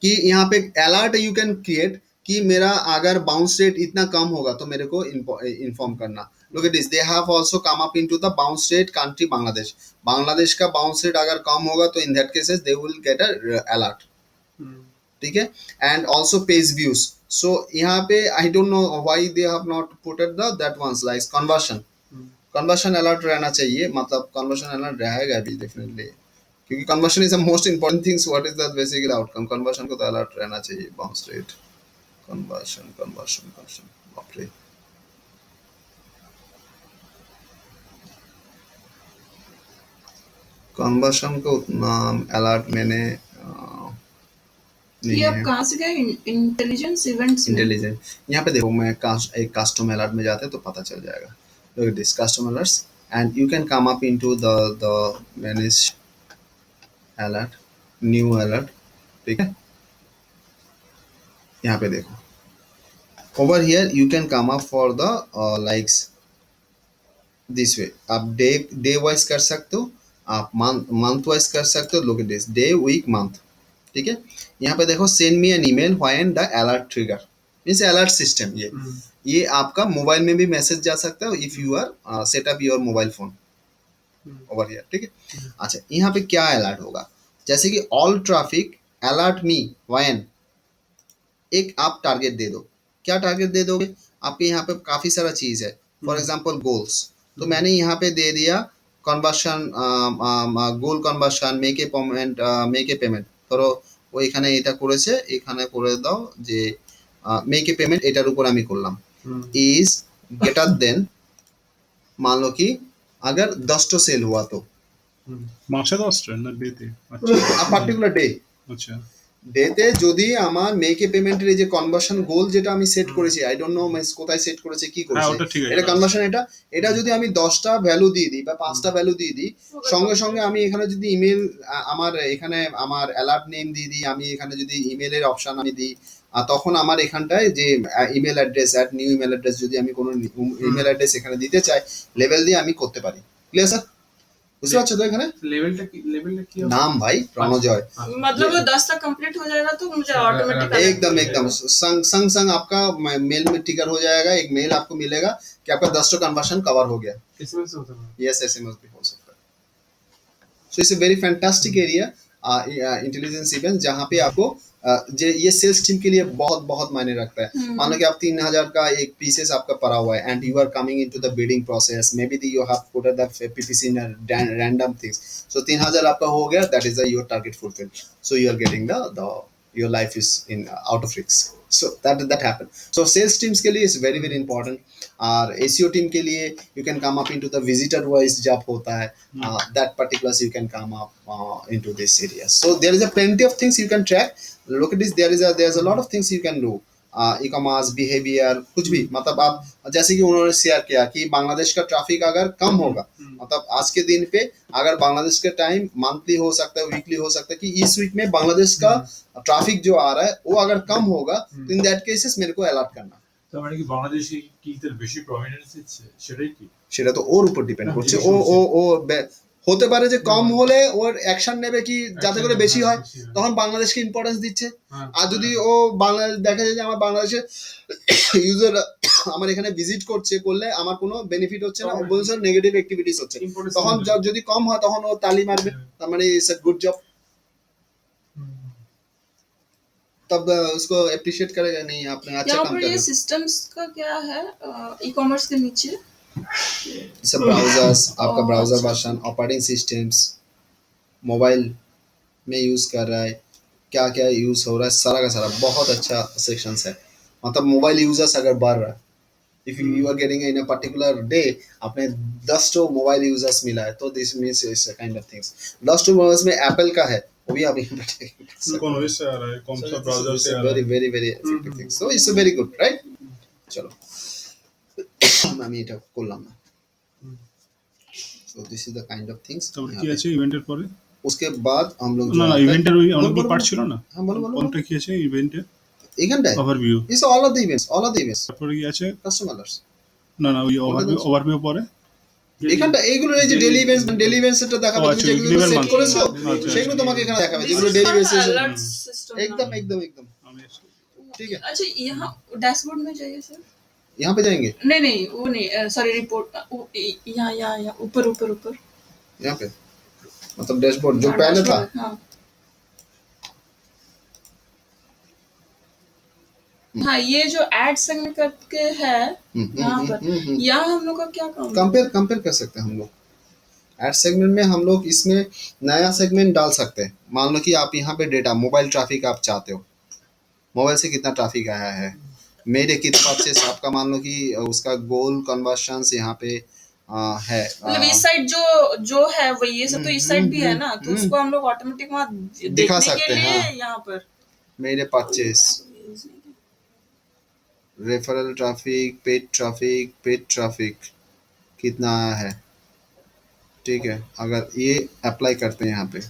कि यहाँ पे अलर्ट यू कैन क्रिएट कि मेरा अगर बाउंस रेट इतना कम होगा तो मेरे को इन्फॉर्म करना। Look at this, they have also come up into the bounce rate country Bangladesh, Bangladesh का बाउंस रेट अगर कम होगा तो in that cases they will get a alert, ठीक है। And also page views, so यहाँ पे I don't know why they have not putted the that ones like conversion alert रहना चाहिए, मतलब कन्वर्शन अलर्ट रहेगा भी डेफिनेटली, क्योंकि conversion is the most important things, what is the basically outcome, conversion को तो अलर्ट रहना चाहिए, बाउंस रेट कन्वर्शन, बाप रे, कन्वर्शन को उतना अलर्ट मैंने नहीं ये है। आप कहाँ से गए इंटेलिजेंस इवेंट्स में? इंटेलिजेंट यहाँ पे देखो, मैं एक कस्टम अलर्ट में जाते हैं तो पता चल जाएगा, look at this custom alerts and you can come up into the manage alert, new alert, ठीक है। यहाँ पे देखो, over here you can come up for the likes this way, आप डे वाइज कर सकते हो, आप मंथ वाइज कर सकते हो, look at this day week month, ठीक है। यहाँ पे देखो send me an email when the alert trigger, means alert system, ये आपका मोबाइल में भी मैसेज जा सकता है if you are set up your mobile phone over here, ठीक है। अच्छा, यहाँ पे क्या अलर्ट होगा, जैसे कि all traffic alert me when, एक आप टारगेट दे दो, क्या टारगेट दे दोगे, आपके यहाँ पे काफी सारा चीज है, फॉर एग्जांपल गोल्स, तो मैंने यहाँ पे दे दिया conversion, goal conversion, make a payment, ধরো ও এখানে এটা করেছে, এখানে করে দাও যে মেক এ পেমেন্ট, এটার উপর আমি করলাম, इज ग्रेटर देन, मान लो कि अगर 10 सेल हुआ तो মাসে 10টা না ডেতে? আচ্ছা পার্টিকুলার ডে, আচ্ছা ডেতে যদি আমার মেক এ পেমেন্টের এই যে কনভার্সন গোল যেটা আমি সেট করেছি, আই ডোন্ট নো কোথায় সেট করেছে কি হ্যাঁ, করেছে, ওটা ঠিক আছে। এটা কনভার্সন, এটা যদি আমি 10টা ভ্যালু দিয়ে দিই বা 5টা ভ্যালু দিয়ে দিই, সঙ্গে সঙ্গে আমি এখানে যদি ইমেল, আমার এখানে আমার অ্যালার্ট নেম দিয়ে দিই, আমি এখানে যদি ইমেলের অপশন আমি দিই, তখন আমার এখানটায় যে email address, at new email address যদি আমি কোনো ইমেল অ্যাড্রেস এখানে দিতে চাই, লেভেল দিয়ে আমি করতে পারি, ক্লিয়ার স্যার, বুঝতে পারছো তো? এখানে লেভেলটা কি হবে? नाम भाई प्रणोजय, मतलब वो 10 तक कंप्लीट हो जाएगा तो मुझे ऑटोमेटिक एकदम संग आपका मेल में टिकर हो जाएगा, एक मेल आपको मिलेगा कि आपका 10 कन्वर्शन कवर हो गया, एसएमएस होता है। यस एसएमएस भी हो सकता है। So it's a very fantastic area intelligence event, जहाँ पे आपको ये सेल्स टीम के लिए बहुत बहुत मायने रखता है। मान लो कि आप 3000 का एक पीसेस आपका पड़ा हुआ है and you are coming into the bidding process, maybe you have put the PPC in random things, so 3000 आपका हो गया, that is the your target fulfil, so you are getting the your life is in out of risks, so that happen. So sales teams के लिए is very very important, और ACO team के लिए you can come up into the visitor wise जब होता है, that particulars you can come up into this area. So there is a plenty of things you can track. Look at this, there's a lot of things you can do, e-commerce behaviour कुछ भी, मतलब आप जैसे कि उन्होंने share किया कि बांग्लादेश का ट्रैफिक अगर कम होगा, मतलब आज के दिन पे अगर बांग्लादेश का टाइम मंथली हो सकता है, वीकली हो सकता है, कि इस वीक में बांग्लादेश का ट्रैफिक जो आ रहा है वो अगर कम होगा तो इन दैट केसेस मेरे को अलर्ट करना। তার মানে কি বাংলাদেশে কি তার বেশি প্রমিনেন্স দিচ্ছে সেটাই কি? সেটা তো ওর উপর ডিপেন্ড করছে, ও হতে পারে যে কম হলে ওর অ্যাকশন নেবে কি যাতে করে বেশি হয়, তখন বাংলাদেশকে ইম্পর্টেন্স দিচ্ছে। আর যদি ও বাংলাদেশ দেখা যায় যে আমার বাংলাদেশে ইউজার আমার এখানে ভিজিট করলে আমার কোনো বেনিফিট হচ্ছে না, বলছে নেগেটিভ অ্যাক্টিভিটিস হচ্ছে, তখন যদি কম হয় তখন ও তালি মারবে, তার মানে ইটস আ গুড জব, तब उसको अप्रिशिएट करेगा, नहीं आपने अच्छा यहाँ काम पर कर ये रहे हो। सिस्टम्स का क्या है, ई-कॉमर्स के नीचे सब ब्राउजर्स, आपका ओह, ब्राउजर अच्छा। वर्जन, ऑपरेटिंग सिस्टम्स, मोबाइल में यूज़ कर रहा है, क्या क्या यूज़ हो रहा है, सारा का सारा बहुत अच्छा सेक्शंस है। मतलब मोबाइल यूजर्स अगर बढ़ रहा है, if you are getting in a particular day आपने 10 तो मोबाइल यूजर्स मिला है, तो this means it's kind of things. 10 तो मोबाइल्स में एप्पल का है, वो भी आप कौन से आ रहा है, कौन सा ब्राउजर से आ रहा वेरी है। Very very effective thing, so it's very good right. चलो আমি এটা করলাম না, so this is the kind of things. তারপর কি আছে ইভেন্টের পরে? उसके बाद हम लोग না না, ইভেন্টের ওই অনেকগুলো পার্ট ছিল না, হ্যাঁ বলো বলো কোনটা কি আছে ইভেন্টে? এখানটায় overview, it's all of the events, all of the events তারপরে কি আছে? কাস্টমার্স না না, ওই ওভারভিউ পরে এখানটা এইগুলো এই যে ডেইলি ইভেন্টস এটা দেখাবে, ও তুমি আচ্ছা, যেগুলো level সেট month। করেছো আচ্ছা, সেগুলো তোমাকে এখানে দেখাবে, This যেগুলো is daily for basis. alert system एकदम ना? एकदम एकदम আমি ठीक है। अच्छा, यहाँ डैशबोर्ड में जाइए सर। यहाँ पे जाएंगे, नहीं नहीं वो नहीं, सॉरी रिपोर्ट, यहाँ यहाँ यहाँ ऊपर ऊपर ऊपर यहाँ पे मतलब डैशबोर्ड जो हाँ, पहले था। dashboard, हाँ हाँ, ये जो एड सेगमेंट करके है यहाँ पर, यहाँ हम लोग का क्या काम है? कंपेयर कर सकते हैं हम लोग एड सेगमेंट में। हम लोग इसमें नया सेगमेंट डाल सकते हैं। मान लो कि आप यहाँ पे डेटा मोबाइल ट्रैफिक आप चाहते हो, मोबाइल से कितना ट्रैफिक आया है, मेरे कितने परचेस, आपका मान लो कि उसका गोल कन्वर्शंस यहाँ पे है। मतलब इस साइड जो है वो ये सब तो इस साइड भी है ना, तो उसको हम लोग ऑटोमेटिक वहाँ दिखा देखने सकते के हैं, लिए हाँ। यहाँ पर मेरे purchase, referral traffic, paid traffic कितना आया है, ठीक है। अगर ये अप्लाई करते हैं यहाँ पे,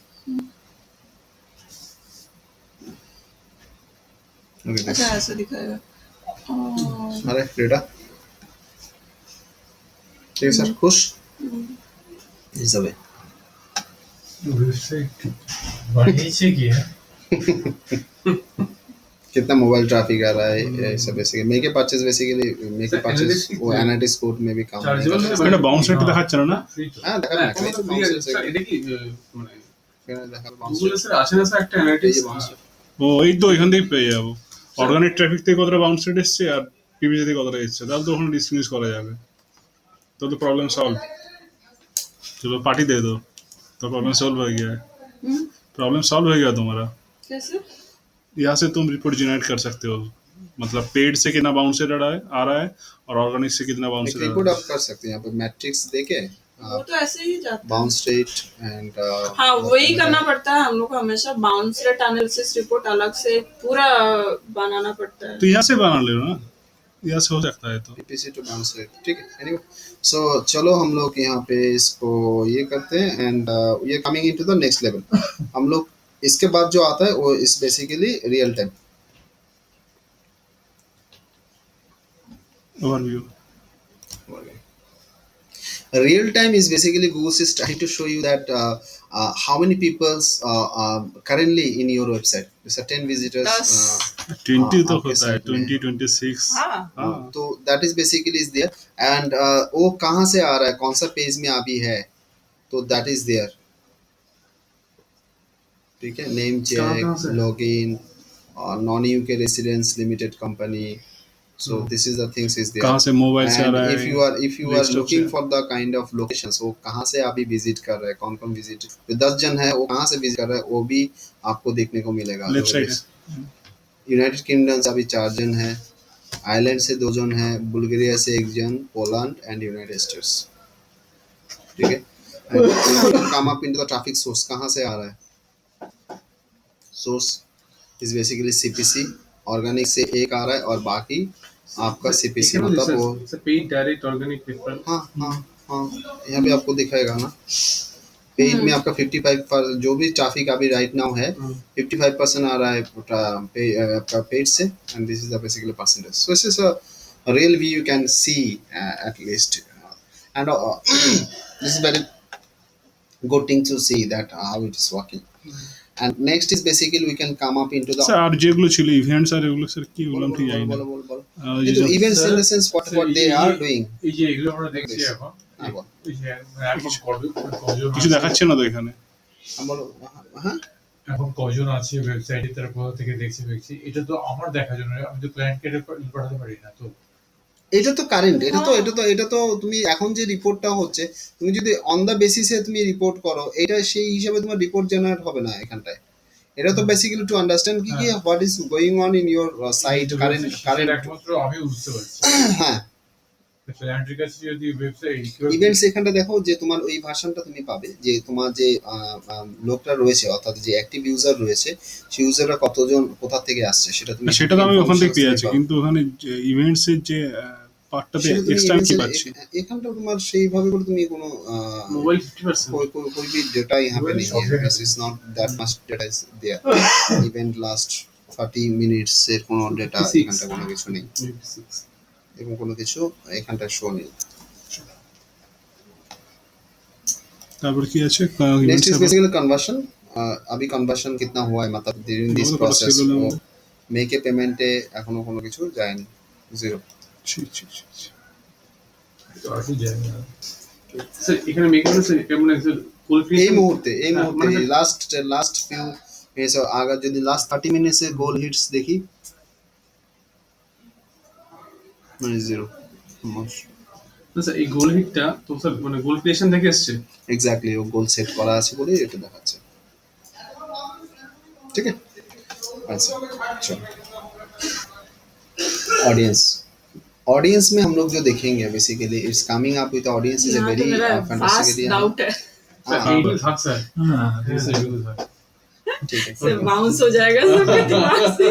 अच्छा ऐसा दिखाएगा। अरे डेटा ठीक है सर, खुश ये सब है। ওয়েবসাইট বানিয়েছে কি? कितना मोबाइल ट्रैफिक आ रहा है, ये सब basically make purchase, basically make purchase वो एनालिटिक्स कोड में भी काम Chargeable करता है। এটা বাউন্স রেট দেখাচ্ছে না? ফ্রি তো। है। देखा হ্যাঁ, ना এখন তো free আছে। স্যার, এটা কি মানে देखा গুগলে স্যার আছে না স্যার একটা অ্যানালিটিক্স? ও এই তো এখান থেকেই পেয়ে যাবো অর্গানিক ট্রাফিক থেকে কতটা বাউন্স রেট এসছে আর পিপিসি থেকে কতটা এসছে, তাহলে তো ওখানে ডিসমিস করা যাবে, तो प्रॉब्लम सॉल्व। चलो पार्टी दे दो तो प्रॉब्लम सॉल्व हो गया है, प्रॉब्लम सॉल्व हो गया तुम्हारा। कैसे? यहाँ से तुम रिपोर्ट जनरेट कर सकते हो, मतलब पेड से कितना बाउंस रेट आ रहा है और ऑर्गेनिक से कितना बाउंस एक रेट आ रिपोर्ट रहा आप कर सकते हैं यहाँ पे मैट्रिक्स देके, वो तो ऐसे ही जाता है। बाउंस रेट एंड हाँ वही करना पड़ता है हम लोग को, हमेशा बाउंस रेट एनालिसिस रिपोर्ट अलग से पूरा बनाना पड़ता है। है। तो यहाँ से बना ले ना, यहाँ से हो सकता है तो। पीपीसी टू बाउंस रेट, ठीक है। एनीवे सो चलो हम लोग यहाँ पे इसको ये करते हैं एंड ये coming into the next level. हम लोग इसके बाद जो आता है वो इस basically real time overview. real time is basically Google is trying to show you that how many people's currently in your website, certain visitors 20 तो आपके होता है, site में। 20 26। हाँ हाँ तो that is basically is there and वो कहाँ से आ रहा है, कौन सा पेज में अभी है, तो that is there, ठीक है। नेम कहाँ चेक, से? Login, non UK residence limited company. So this is the things is there. कहाँ से मोबाइल से आ And रहा है, if you are desktop looking से। for the kind of locations, वो कहाँ से अभी विजिट कर रहे हैं, कौन कौन विजिट, जो 10 जन है वो कहाँ से विजिट कर रहे हैं वो भी आपको देखने को मिलेगा. लेफ्ट साइड है। यूनाइटेड किंगडम से अभी 4 जन है, आयरलैंड से 2 जन है, बुल्गारिया से 1 जन, पोलैंड एंड यूनाइटेड स्टेट्स. ठीक है. कम up into the traffic source, कहाँ से आ रहा है. Source is basically CPC, organic से एक आ रहा है और बाकी आपका सीपीसी मतलब वो. Paid direct organic referral. हाँ हाँ हाँ, यहाँ पे आपको दिखाएगा ना. पेड में आपका 55% जो भी ट्रैफिक अभी राइट नाउ है 55% आ रहा है आपका पेड से, and this is the basically percentage. So this is a real view you can see at least, and this is very good thing to see that how it is working. And next is basically we can come up into the sir আর যেগুলো ছিল events আর এগুলো sir কি বললাম ঠিক জানি না। বলো এই যে events in the sense what they are doing. এই যে এগুলো আমরা দেখছি Yes. এখন হ্যাঁ, বল। এই যে এখন কজন কিছু আছে- দেখাচ্ছে না তো এখানে। বলো হ্যাঁ এখন কজন আছে ওয়েবসাইটে, তারা কোথা থেকে দেখছি এটা তো আমার দেখার জন্য, আমি তো ক্লায়েন্টকে পাঠাতে পারি না। তো এটা তো কারেন্ট, এটা তো তুমি এখন যে রিপোর্টটা হচ্ছে তুমি যদি অন দা বেসিসে তুমি রিপোর্ট করো, এটা সেই হিসাবে তোমার রিপোর্ট জেনারেট হবে না এখানটায়. এটা তো বেসিক্যালি টু আন্ডারস্ট্যান্ড কি কি what is going on in your site current সেটা একমাত্র আমি বুঝতে পারছি। হ্যাঁ. ক্লায়েন্টের কাছে যদি ওয়েবসাইট ইভেন্টস এখানটা দেখো যে তোমার ওই ভার্সনটা তুমি পাবে যে তোমার যে লোকটা রয়েছে অর্থাৎ যে অ্যাক্টিভ ইউজার রয়েছে সেই ইউজাররা কতজন কোথা থেকে আসছে সেটা তুমি সেটা তো আমি ওখান থেকে পেয়ে যাচ্ছি, কিন্তু ওখানে ইভেন্টস এর যে পার্টটাতে সেটা তুমি এক্সট্রা কি events পাচ্ছি। এখানটা তোমার সেইভাবে করে তুমি কোনো मोबाइल 50%। कोई भी डेटा यहाँ पे नहीं है. This is not that much data is there. Even last 30 minutes এর কোনো ডেটা 56 এখানটা কোনো কিছু নেই, এবং কোনো কিছু এখানটা শো নেই. তারপর কি আছে नेक्स्ट इज बेसिकली कन्वर्शन. अभी कन्वर्शन कितना हुआ है मतलब ड्यूरिंग दिस वो तो प्रोसेस. possible है। মেকে পেমেন্টে এখনো কোনো কিছু যায়নি, জিরো. আসলে যায় না। স্যার এখানে মেকানো স্যার কেমন আছে ফুল ফ্রি এই মুহূর্তে মানে লাস্ট ফিউ মিনিটস আগে যদি লাস্ট 30 মিনিটস এর গোল হিটস দেখি মানে জিরো. স্যার এই গোল হিটটা তো স্যার মানে গোল ক্রিয়েশন থেকে এসেছে। এক্স্যাক্টলি ও গোল सेट করা আছে বলে এটা দেখাচ্ছে. ठीक है. अच्छा चलो ऑडियंस में हम लोग जो देखेंगे basically it's coming up with audience is a यहाँ तो वेरी मेरा फैंटास्टिक vast doubt है স্যার हाँ, এইগুলো থাক স্যার। হ্যাঁ, ঠিক আছে, এগুলো থাকে। ठीक है. से बाउंस हो जाएगा सबके दिमाग से.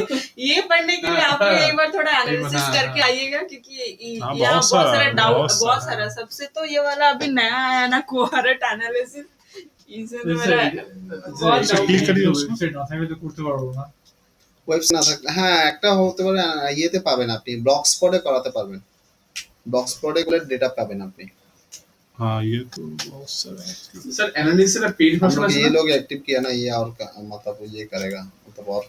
ये पढ़ने के लिए आपको एक बार थोड़ा एनालिसिस हाँ, करके हाँ। आइएगा क्योंकि हाँ, यहाँ बहुत बहुत सारा सारा है, डाउट बहुत बहुत सारा सारा. सबसे तो ये वाला अभी नया आया ना कोहरेंट एनालिसिस, इसे तो मेरा बहुत अच्छा, डाउट click है. करिए उसको। ওয়েবসাইট না থাকলে তো করতে পারবো না। ওয়েবসাইট না থাকলে হ্যাঁ একটা হতে পারে ইয়েতে পাবেন আপনি ব্লগ স্পটে করাতে পারবেন. ব্লগ স্পটে করে ডেটা পাবেন আপনি. हाँ ये तो बहुत सारा है। স্যার অ্যানালিসিস এর পেড हम ভার্সন लोग আছে ये না? लोग एक्टिव किया ना ये और मतलब ये करेगा मतलब और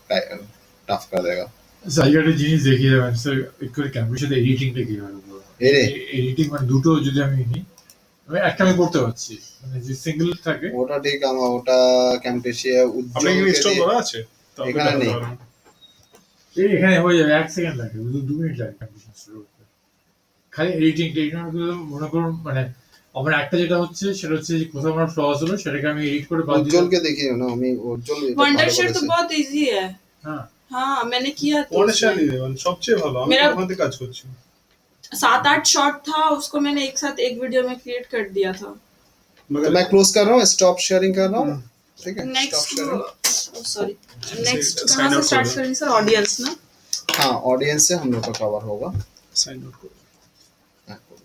टफ कर देगा. জায়গাটা জিনিস দেখিয়ে যাবেন স্যার, একটু ক্যামেরার সাথে এডিটিংটা কিভাবে করবো। এরে এডিটিং মানে দুটো যদি আমি নিই, আমি একটা আমি করতে পারছি, মানে যে সিঙ্গেল থাকে ওটা ঠিক আমার ওটা ক্যাম্পেশিয়া আপনার কি ইনস্টল উজ্জ্বল করা আছে? তাহলে এখানে দেখাতে নেই। পারবেন। এই এখানে হয়ে যাবে, 1 সেকেন্ড লাগে, 2 মিনিট লাগে কম্পিটিশন শুরু করতে। খালি এডিটিং মনে করুন মানে আমার একটা যেটা হচ্ছে সেটা হচ্ছে যে কোথাও আমার ফ্লস হলো সেটাকে আমি এডিট করে বাদ দিলাম। উজ্জ্বলকে দেখিয়ে না আমি উজ্জ্বল এটা वंडर ভালো शेड तो করেছে। बहुत इजी है. হ্যাঁ, हाँ मैंने किया तो ওটা उसमें চালিয়ে দেবেন সবচেয়ে ভালো, আমি मेरा- ওখান থেকে কাজ করছি। 7-8 शॉट था, उसको मैंने एक साथ एक वीडियो में क्रिएट कर दिया था. तो मैं क्लोज कर रहा हूँ, स्टॉप शेयरिंग कर रहा हूँ. ठीक है stop next sharing. Sorry next sign कहाँ से out स्टार्ट करो। करेंगे सर? ऑडियंस ना. हाँ ऑडियंस से हम लोग का कवर होगा. साइन आउट करो।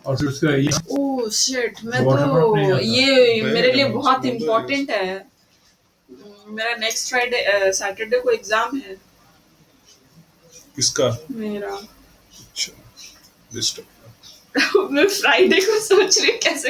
और फिर उसका ये ओह शिट, मैं Watermark नहीं तो आता। ये मेरे लिए बहुत Watermark इम्पोर्टेंट है. मेरा नेक्स्ट फ्राइडे सैटरडे को एग्जाम है किसका? मेरा. अच्छा बेस्ट। मैं फ्राइडे को सोच रही हूँ कैसे